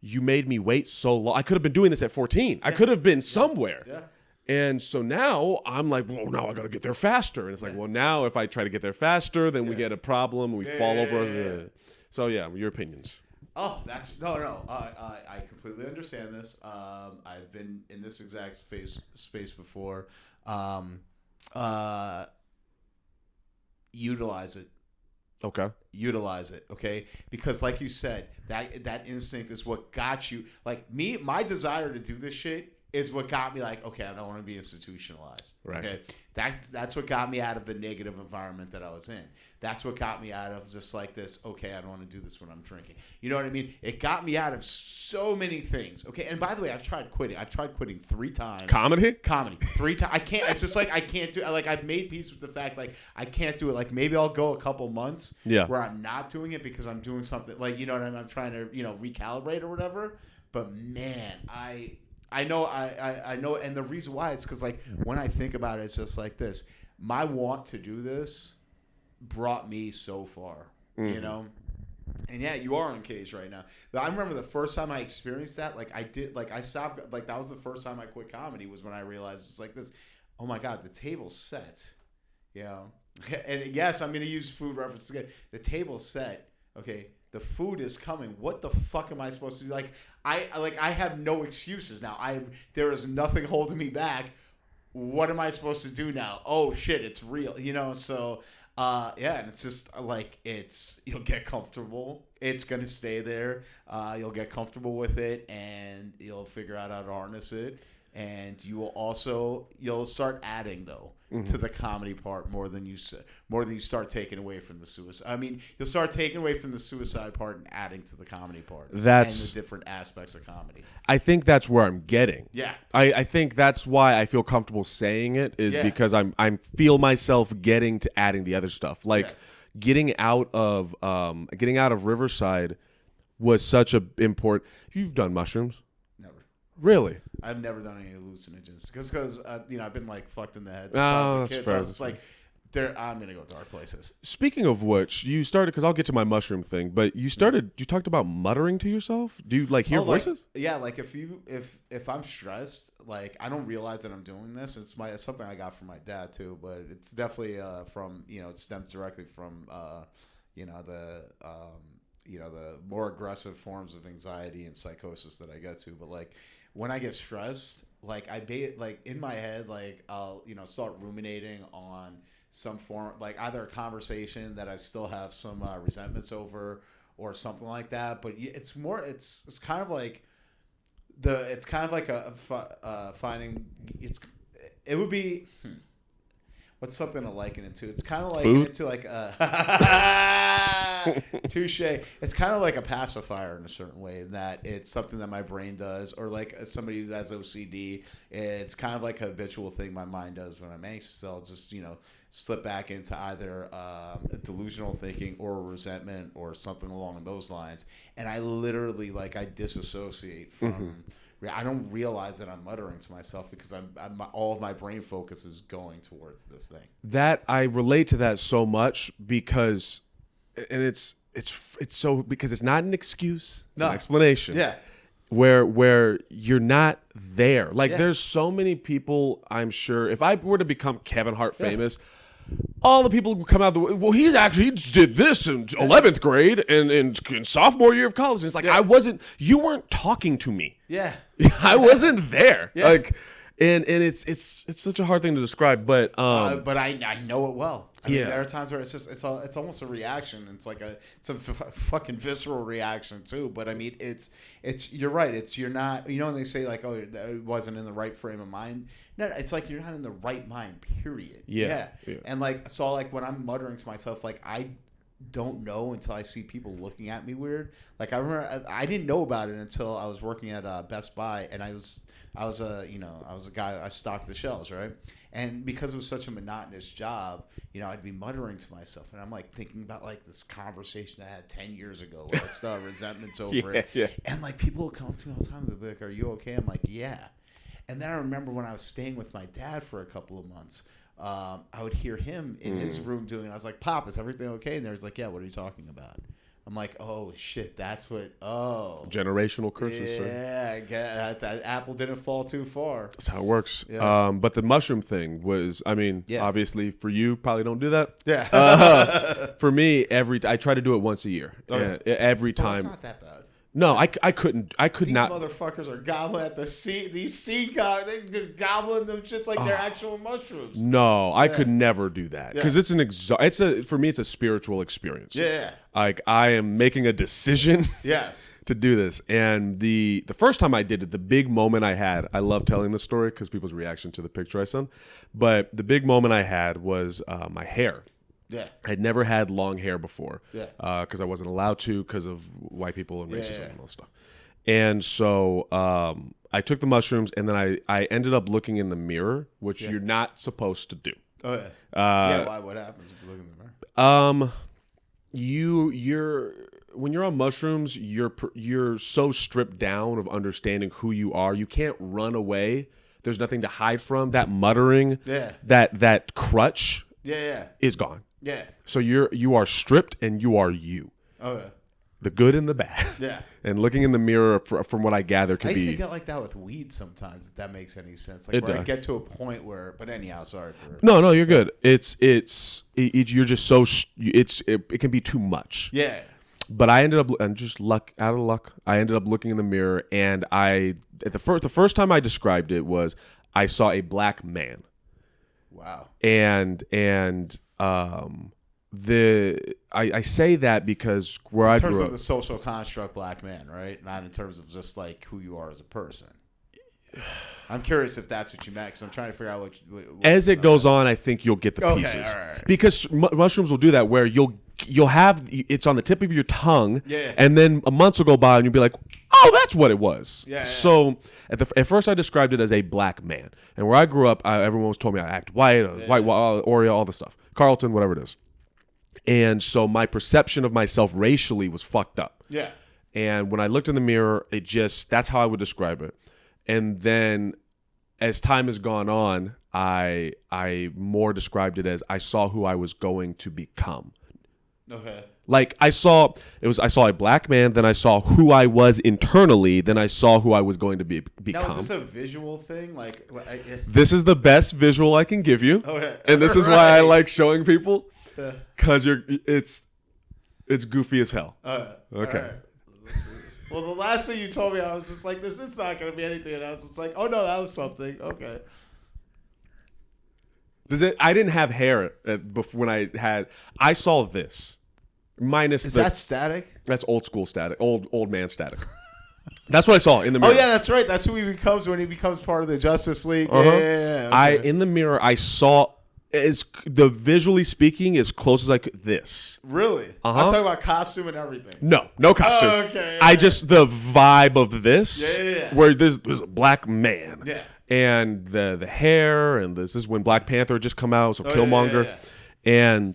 you made me wait so long. I could have been doing this at 14. I could have been somewhere. Yeah. And so now I'm like, well, now I got to get there faster. And it's like, well, now if I try to get there faster, then we get a problem. We fall over. So, yeah, your opinions. Oh, that's no. I completely understand this. I've been in this exact space before. Utilize it. Okay. Utilize it, okay? Because like you said, that instinct is what got you. Like me, my desire to do this shit is what got me like, okay, I don't want to be institutionalized. Right. Okay. That's what got me out of the negative environment that I was in. That's what got me out of just like this, okay, I don't want to do this when I'm drinking. You know what I mean? It got me out of so many things. Okay. And by the way, I've tried quitting. I've tried quitting 3 times. Comedy 3 times. I can't. It's just like I can't do. Like I've made peace with the fact like I can't do it. Like maybe I'll go a couple months where I'm not doing it because I'm doing something like, you know what I mean? I'm trying to recalibrate or whatever. But man, I know, and the reason why is because like when I think about it, it's just like this. My want to do this brought me so far, you know. And yeah, you are uncaged right now. But I remember the first time I experienced that, like I stopped, like that was the first time I quit comedy was when I realized it's like this. Oh my God, the table's set, you know. And yes, I'm gonna use food references again. The table's set, okay. The food is coming. What the fuck am I supposed to do? Like I have no excuses now. There is nothing holding me back. What am I supposed to do now? Oh shit, it's real. You know, so and it's just like you'll get comfortable. It's gonna stay there. You'll get comfortable with it and you'll figure out how to harness it. And you'll start adding though to the comedy part more than you start taking away from the suicide. I mean, you'll start taking away from the suicide part and adding to the comedy part. And the different aspects of comedy. I think that's where I'm getting. Yeah. I think that's why I feel comfortable saying it is because I feel myself getting to adding the other stuff. Like getting out of Riverside was such a important. You've done mushrooms? Really? I've never done any hallucinogens because I've been like fucked in the head since Oh, I was a that's kid. fair. So I was just like, I'm gonna go dark places. Speaking of which, you started because I'll get to my mushroom thing, but you talked about muttering to yourself. Do you like hear voices? Like if I'm stressed, like I don't realize that I'm doing this. It's something I got from my dad too, but it's definitely from it stems directly from the more aggressive forms of anxiety and psychosis that I get to. But like when I get stressed, like in my head, like I'll start ruminating on some form, like either a conversation that I still have some resentments over or something like that. But it's kind of like finding it would be. What's something to liken it to? It's kind of like food? Into like a touche. It's kind of like a pacifier in a certain way in that it's something that my brain does, or like somebody who has OCD. It's kind of like a habitual thing my mind does when I'm anxious. So I'll just slip back into either delusional thinking or resentment or something along those lines, and I literally I disassociate from. Mm-hmm. I don't realize that I'm muttering to myself because all of my brain focus is going towards this thing. That I relate to that so much because it's not an excuse, it's an explanation. Yeah. Where you're not there. There's so many people, I'm sure, if I were to become Kevin Hart famous, all the people who come out he did this in 11th grade and in sophomore year of college. And it's like, you weren't talking to me. Yeah. I wasn't there. Yeah. And it's such a hard thing to describe, but I know it well. I mean, there are times where it's almost a reaction. It's a fucking visceral reaction too. But I mean, you're right. You're not. When they say it wasn't in the right frame of mind. No, it's like you're not in the right mind. Period. Yeah. And when I'm muttering to myself, don't know until I see people looking at me weird. Like I remember, I didn't know about it until I was working at Best Buy, and I was a guy. I stocked the shelves, right? And because it was such a monotonous job, I'd be muttering to myself, and I'm like thinking about like this conversation I had 10 years ago, where it's resentments over it, Yeah. and like people would come up to me all the time. They'd be like, "Are you okay?" I'm like, "Yeah." And then I remember when I was staying with my dad for a couple of months, I would hear him in his room doing it. I was like, "Pop, is everything okay?" And he was like, "Yeah, what are you talking about?" I'm like, "Oh, shit, that's what, Generational curses, sir. yeah, I get that apple didn't fall too far." That's how it works. Yeah. But the mushroom thing was, obviously for you, probably don't do that. Yeah. For me, I try to do it once a year. Okay. Every Well, time. it's not that bad. No, I couldn't. I could These not. motherfuckers are gobbling at the seed. These seed they're gobbling them shits like they're actual mushrooms. No, I could never do that because Yeah. for me it's a spiritual experience. Yeah. Like I am making a decision Yes. to do this, and the first time I did it, the big moment I had, I love telling this story because people's reaction to the picture I sent, but the big moment I had was my hair. Yeah. I'd never had long hair before. Yeah. Because I wasn't allowed to because of white people and racism Yeah. and all that stuff. And so I took the mushrooms, and then I ended up looking in the mirror, which you're not supposed to do. Oh yeah. Why? What happens if you look in the mirror? You're when you're on mushrooms, you're so stripped down of understanding who you are. You can't run away. There's nothing to hide from. That muttering, that crutch, is gone. Yeah. So you are stripped and you are you. Okay. The good and the bad. Yeah. And looking in the mirror, from what I gather, could I used be. to get like that with weed sometimes, if that makes any sense. Like It where I does. get to a point where, but anyhow, sorry for. No, you're good. You're just so it can be too much. Yeah. But I ended up, and just out of luck, I ended up looking in the mirror, and the first time I described it was I saw a black man. Wow. And I say that because where I grew up, in terms of the social construct, black man, right? Not in terms of just like who you are as a person. I'm curious if that's what you meant, because I'm trying to figure out what as it goes on, I think you'll get the pieces. All right. Because mushrooms will do that, where you'll have it's on the tip of your tongue, and then a month will go by, and you'll be like, oh, that's what it was. Yeah. So at first I described it as a black man, and where I grew up, everyone was told me I act white, Oreo, all the stuff, Carlton, whatever it is. And so my perception of myself racially was fucked up. Yeah. And when I looked in the mirror, that's how I would describe it. And then as time has gone on, I more described it as I saw who I was going to become. Okay. Like I saw a black man, then I saw who I was internally, then I saw who I was going to become. Now, is this a visual thing? Like, This is the best visual I can give you. Okay. And this is why I like showing people, because it's goofy as hell. Okay. All right. Well, the last thing you told me, I was just like, this is not going to be anything else. It's like, oh no, that was something. Okay. I didn't have hair before when I saw this. Minus Is that static? That's old school static, old man static. That's what I saw in the mirror. Oh yeah, that's right. That's who he becomes when he becomes part of the Justice League. Uh-huh. Yeah. Okay. In the mirror, I saw visually speaking as close as I could. This Really? Uh-huh. I'm talking about costume and everything. no costume. Oh, okay. I just the vibe of this. Yeah. Where there's a black man. Yeah. And the hair, and this is when Black Panther had just come out, so Killmonger, and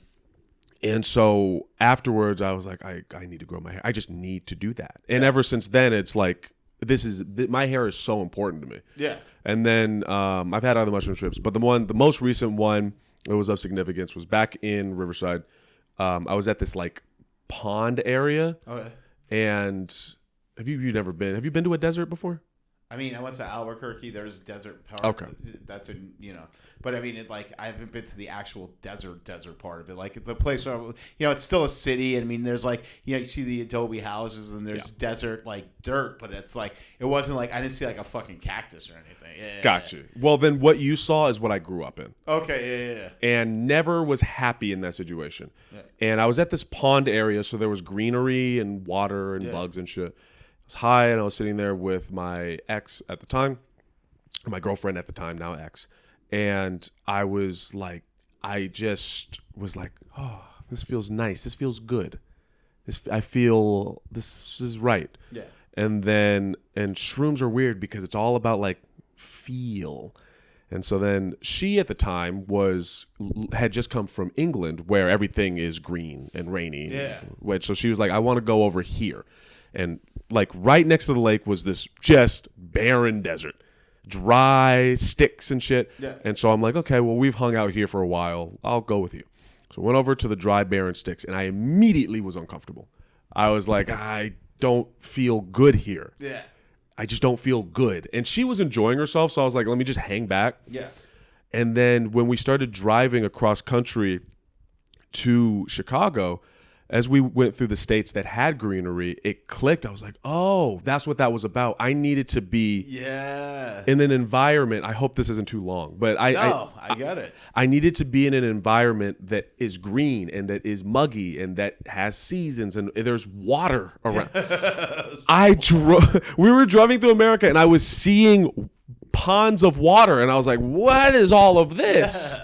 so afterwards I was like, I need to grow my hair. I just need to do that. And ever since then, it's like my hair is so important to me. Yeah. And then I've had other mushroom trips, but the most recent one that was of significance was back in Riverside. I was at this like pond area. Okay. And have you never been? Have you been to a desert before? I mean, I went to Albuquerque. There's a desert part. Okay. That's but I mean, I haven't been to the actual desert part of it. Like the place where, it's still a city. I mean, there's like, you see the adobe houses and there's desert, like dirt, but it's like, it wasn't like, I didn't see like a fucking cactus or anything. Yeah. Gotcha. Well, then what you saw is what I grew up in. Okay. Yeah. And never was happy in that situation. Yeah. And I was at this pond area, so there was greenery and water and bugs and shit. I was high, and I was sitting there with my ex at the time, my girlfriend at the time, now ex. And I just was like, oh, this feels nice. This feels good. I feel this is right. Yeah. And shrooms are weird because it's all about like feel. And so then she at the time had just come from England where everything is green and rainy. Yeah. So she was like, I want to go over here. And like right next to the lake was this just barren desert, dry sticks and shit. Yeah. And so I'm like, okay, well, we've hung out here for a while. I'll go with you. So I went over to the dry barren sticks and I immediately was uncomfortable. I was like, I don't feel good here. Yeah. I just don't feel good. And she was enjoying herself. So I was like, let me just hang back. Yeah. And then when we started driving across country to Chicago, as we went through the states that had greenery, it clicked. I was like, oh, that's what that was about. I needed to be in an environment. I hope this isn't too long, but I get it. I needed to be in an environment that is green and that is muggy and that has seasons and there's water around. We were driving through America and I was seeing ponds of water and I was like, what is all of this?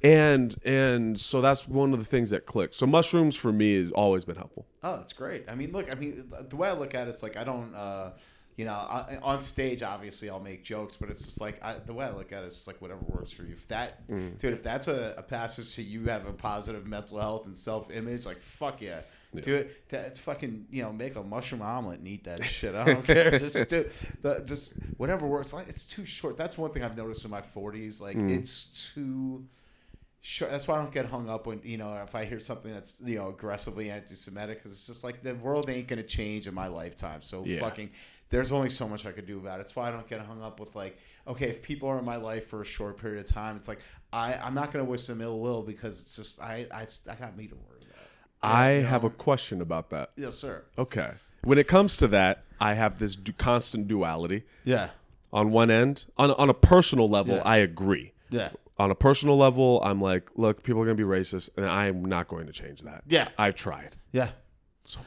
And so that's one of the things that clicked. So mushrooms for me has always been helpful. Oh, that's great. I mean, look, the way I look at it, it's like I don't, on stage, obviously I'll make jokes, but it's just like the way I look at it, it's like whatever works for you. If that, dude, if that's a passage to you have a positive mental health and self-image, like fuck yeah. Do it. It's fucking, make a mushroom omelet and eat that shit. I don't care. Just whatever works. Like it's too short. That's one thing I've noticed in my 40s. Like it's too. Sure, that's why I don't get hung up when if I hear something that's aggressively anti-Semitic, because it's just like the world ain't gonna change in my lifetime. So fucking, there's only so much I could do about it. That's why I don't get hung up with like, okay, if people are in my life for a short period of time, it's like I'm not gonna wish them ill will because it's just I got me to worry about. I have a question about that. Yes, sir. Okay, when it comes to that, I have this constant duality. Yeah. On one end, on a personal level, I agree. Yeah. On a personal level, I'm like, look, people are going to be racist, and I'm not going to change that. Yeah. I've tried. Yeah.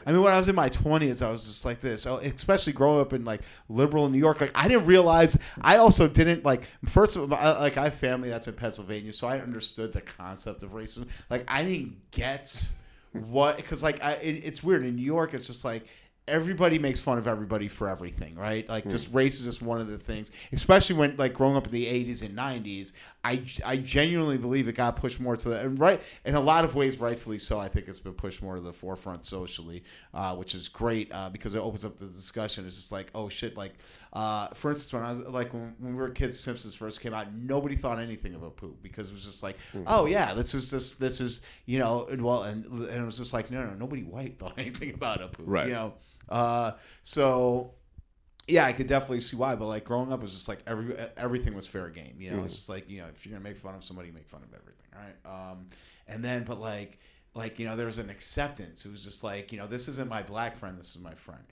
I mean, when I was in my 20s, I was just like this. So, especially growing up in, like, liberal New York. Like, I didn't realize – I also didn't, like – first of all, I have family that's in Pennsylvania, so I understood the concept of racism. Like, I didn't get what – because, like, it's weird. In New York, it's just like – everybody makes fun of everybody for everything, right? Like, just race is just one of the things, especially when, like, growing up in the 80s and 90s, I genuinely believe it got pushed more to the, and right, in a lot of ways, rightfully so, I think it's been pushed more to the forefront socially, which is great because it opens up the discussion. It's just like, oh, shit, like, for instance, when I was, like, when we were kids, Simpsons first came out, nobody thought anything of a poop because it was just like, oh, yeah, this is, well, and it was just like, no, nobody white thought anything about a poop, right. So yeah, I could definitely see why, but like growing up was just like everything was fair game, it's just like, if you're gonna make fun of somebody, make fun of everything, right? And then, but like there was an acceptance. It was just like, this isn't my black friend, this is my friend.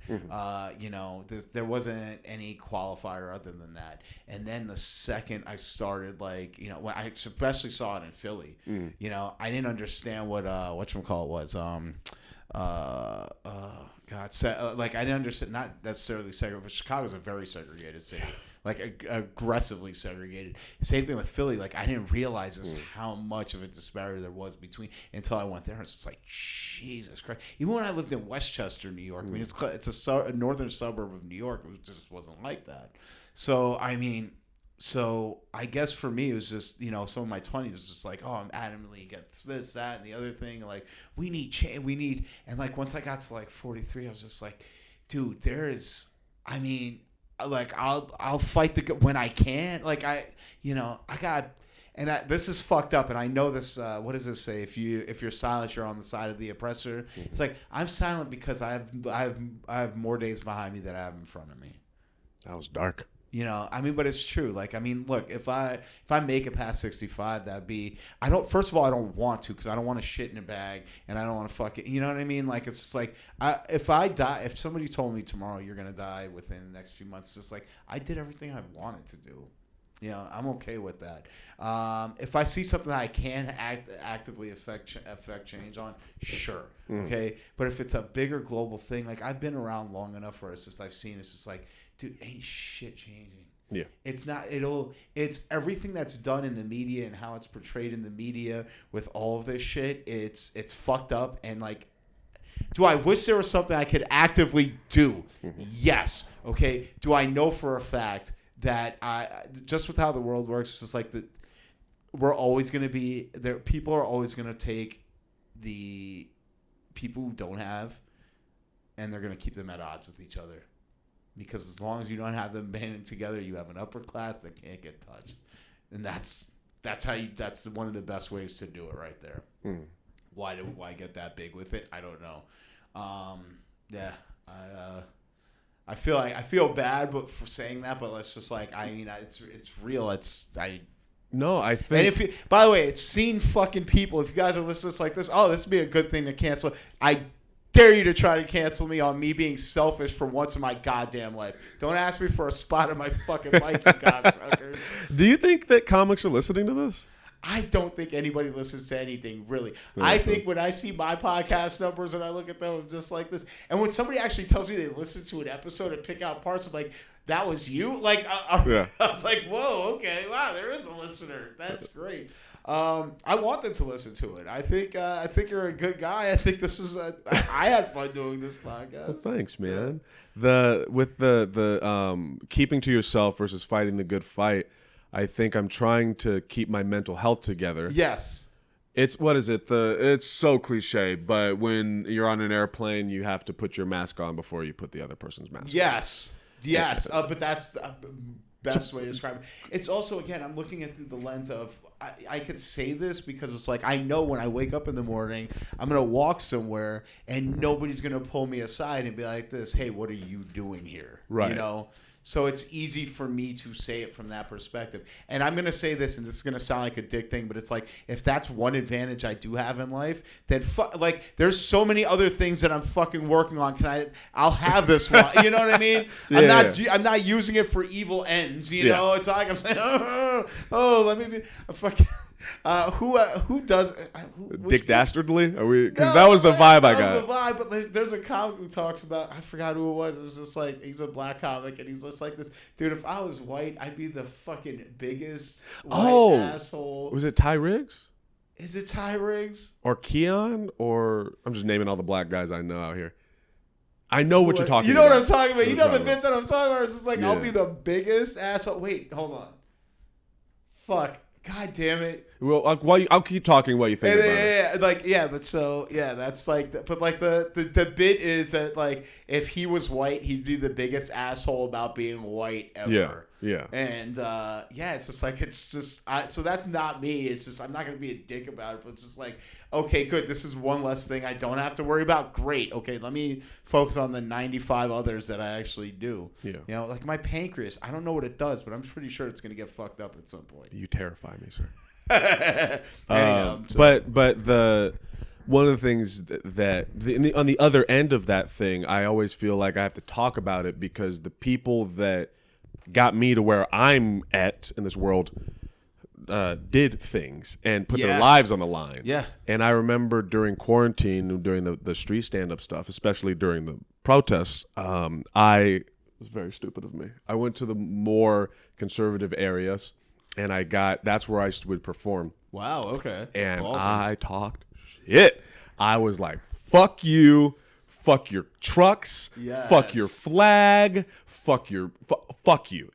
There wasn't any qualifier other than that. And then the second I started, like, when I especially saw it in Philly, I didn't understand what whatchamacallit was. Like, I didn't understand, not necessarily segregated, but Chicago's a very segregated city, like aggressively segregated. Same thing with Philly. Like, I didn't realize just how much of a disparity there was between until I went there. It's just like, Jesus Christ. Even when I lived in Westchester, New York, I mean, it's a northern suburb of New York. It just wasn't like that. So, I mean, I guess for me, it was just, some of my 20s was just like, oh, I'm adamantly against this, that, and the other thing. Like, we need change. And like, once I got to like 43, I was just like, dude, like, I'll fight when I can. Like, this is fucked up. And I know this, what does this say? If you're silent, you're on the side of the oppressor. It's like, I'm silent because I have more days behind me than I have in front of me. That was dark. But it's true. Like, I mean, look, if I make it past 65, that'd be, first of all, I don't want to, because I don't want to shit in a bag and I don't want to fuck it. You know what I mean? Like, it's just like, if I die, if somebody told me tomorrow you're going to die within the next few months, it's just like, I did everything I wanted to do. I'm okay with that. If I see something that I can actively affect change on, sure. Okay. But if it's a bigger global thing, like, I've been around long enough where it's just, I've seen, it's just like, dude, ain't shit changing. Yeah. It's not, it's everything that's done in the media and how it's portrayed in the media with all of this shit. It's fucked up. And like, do I wish there was something I could actively do? Mm-hmm. Yes. Okay. Do I know for a fact that just with how the world works, it's just like we're always going to be there. People are always going to take the people who don't have, and they're going to keep them at odds with each other. Because as long as you don't have them banding together, you have an upper class that can't get touched. And that's one of the best ways to do it right there. Mm. Why get that big with it? I don't know. I feel bad for saying that, but it's just like, I mean, it's real. I think. And by the way, it's seen fucking people. If you guys are listening to like this, this would be a good thing to cancel. I dare you to try to cancel me on me being selfish for once in my goddamn life. Don't ask me for a spot on my fucking mic, you cocksuckers. Do you think that comics are listening to this? I don't think anybody listens to anything, really. I think when I see my podcast numbers and I look at them, I'm just like this. And when somebody actually tells me they listen to an episode and pick out parts, I'm like, that was you? Like, I was like, whoa, okay, wow, there is a listener. That's great. I want them to listen to it. I think you're a good guy. I think this is I had fun doing this podcast. Well, thanks, man. With the keeping to yourself versus fighting the good fight, I think I'm trying to keep my mental health together. Yes. It's it's so cliche, but when you're on an airplane, you have to put your mask on before you put the other person's mask on. Yes. But that's the best way to describe it. It's also, again, I'm looking at through the lens of, I could say this because it's like, I know when I wake up in the morning, I'm going to walk somewhere and nobody's going to pull me aside and be like this, hey, what are you doing here? Right. You know? So it's easy for me to say it from that perspective. And I'm going to say this, and this is going to sound like a dick thing, but it's like, if that's one advantage I do have in life, then like there's so many other things that I'm fucking working on. I'll have this one. You know what I mean? I'm not using it for evil ends. You know, it's not like I'm saying, let me be a fucking. Who does Dick Dastardly? Are we? Because that was the vibe I got. That was the vibe. But there's a comic who talks about. I forgot who it was. It was just like, he's a black comic, and he's just like this dude. If I was white, I'd be the fucking biggest white asshole. Was it Ty Riggs? Is it Ty Riggs or Keon? Or I'm just naming all the black guys I know out here. I know what you're talking about. You know what I'm talking about. You know the bit that I'm talking about. It's just like, I'll be the biggest asshole. Wait, hold on. Fuck. God damn it. Well, I'll keep talking while you think about it. That's like, but like the bit is that like, if he was white, he'd be the biggest asshole about being white ever. Yeah. And it's just like, so that's not me. It's just, I'm not going to be a dick about it, but it's just like, okay, good. This is one less thing I don't have to worry about. Great. Okay, let me focus on the 95 others that I actually do. Yeah. You know, like my pancreas, I don't know what it does, but I'm pretty sure it's going to get fucked up at some point. You terrify me, sir. But the one of the things that on the other end of that thing, I always feel like I have to talk about it because the people that got me to where I'm at in this world did things and put their lives on the line. Yeah. And I remember during quarantine, during the street stand-up stuff, especially during the protests, it was very stupid of me. I went to the more conservative areas, and that's where I would perform. Wow, okay. And awesome. I talked shit. I was like, fuck you. Fuck your trucks. Yes. Fuck your flag. Fuck you.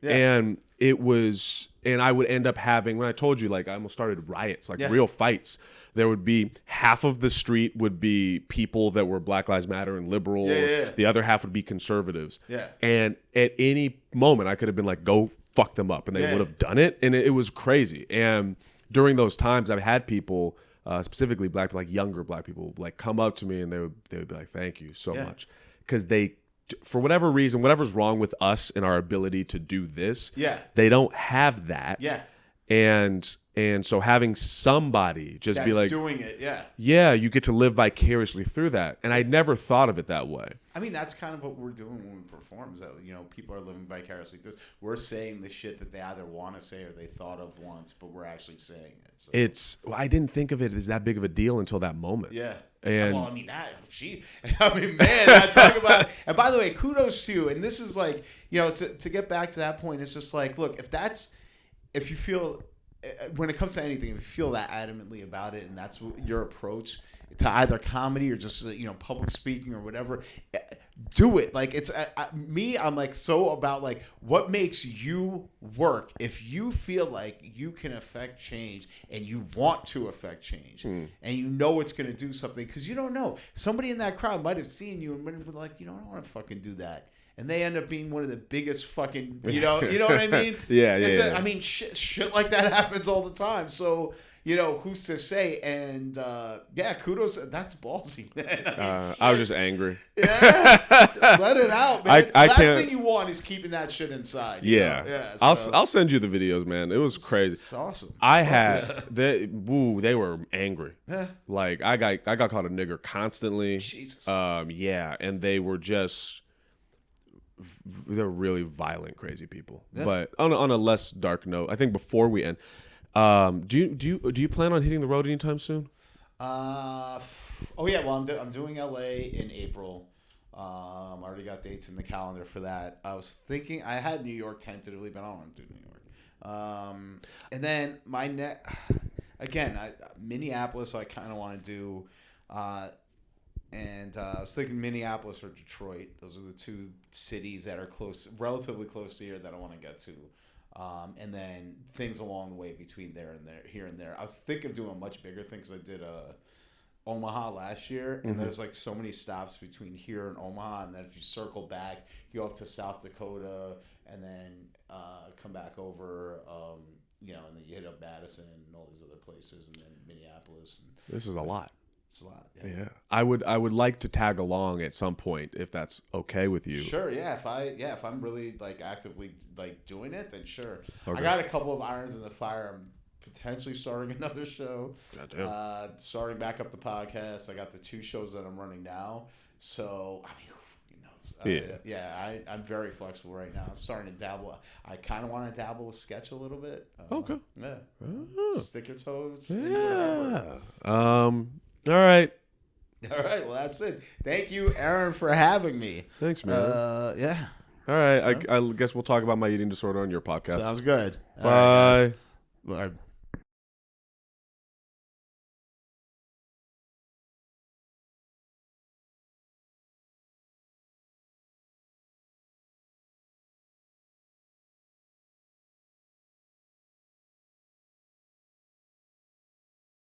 Yeah. And it was, and I would end up having, when I told you, like, I almost started riots, like real fights. There would be half of the street would be people that were Black Lives Matter and liberal. Yeah. The other half would be conservatives. Yeah. And at any moment, I could have been like, go fuck them up. And they would have done it. And it was crazy. And during those times, I've had people, specifically black, like younger black people, like come up to me and they would be like, thank you so much. Because they, for whatever reason, whatever's wrong with us and our ability to do this, they don't have that. Yeah. And so having somebody just be like doing it, you get to live vicariously through that. And I never thought of it that way. I mean, that's kind of what we're doing when we perform. Is that, you know, people are living vicariously through us. We're saying the shit that they either want to say or they thought of once, but we're actually saying it. So. I didn't think of it as that big of a deal until that moment. Yeah. And well, I mean, man, I talk about. And by the way, kudos to you. And this is like, to get back to that point, it's just like, look, if you feel, when it comes to anything, if you feel that adamantly about it, and that's your approach to either comedy or just public speaking or whatever, do it. Like it's I'm like so about like what makes you work. If you feel like you can affect change and you want to affect change and it's going to do something, because you don't know, somebody in that crowd might have seen you and might have been like, I don't want to fucking do that. And they end up being one of the biggest fucking, you know what I mean? Yeah. I mean, shit like that happens all the time. So, who's to say? And kudos. That's ballsy, man. I was just angry. Yeah, let it out, man. I Last can't... thing you want is keeping that shit inside. Yeah. So. I'll send you the videos, man. It was crazy. It's awesome. I had they were angry. Yeah. Like I got called a nigger constantly. Jesus. And they were just. They're really violent, crazy people. Yeah. But on a less dark note, I think before we end, do you plan on hitting the road anytime soon? Well, I'm doing LA in April. I already got dates in the calendar for that. I was thinking I had New York tentatively, but I don't want to do New York. And then Minneapolis. I kind of want to do. And I was thinking Minneapolis or Detroit. Those are the two cities that are relatively close to here that I want to get to. And then things along the way between here and there. I was thinking of doing a much bigger thing because I did Omaha last year. And there's like so many stops between here and Omaha. And then if you circle back, you go up to South Dakota and then come back over, and then you hit up Madison and all these other places and then Minneapolis. This is a lot. It's a lot. Yeah. I would like to tag along at some point if that's okay with you. Sure. Yeah. If I'm really like actively like doing it, then sure. Okay. I got a couple of irons in the fire. I'm potentially starting another show. Goddamn. Starting back up the podcast. I got the 2 shows that I'm running now. So I mean, who knows? I'm very flexible right now. I'm starting to dabble. I kind of want to dabble with sketch a little bit. Okay. Yeah. Stick your toes. Yeah. All right. Well, that's it. Thank you, Aaron, for having me. Thanks, man. Yeah. All right. I guess we'll talk about my eating disorder on your podcast. Sounds good. Bye. All right,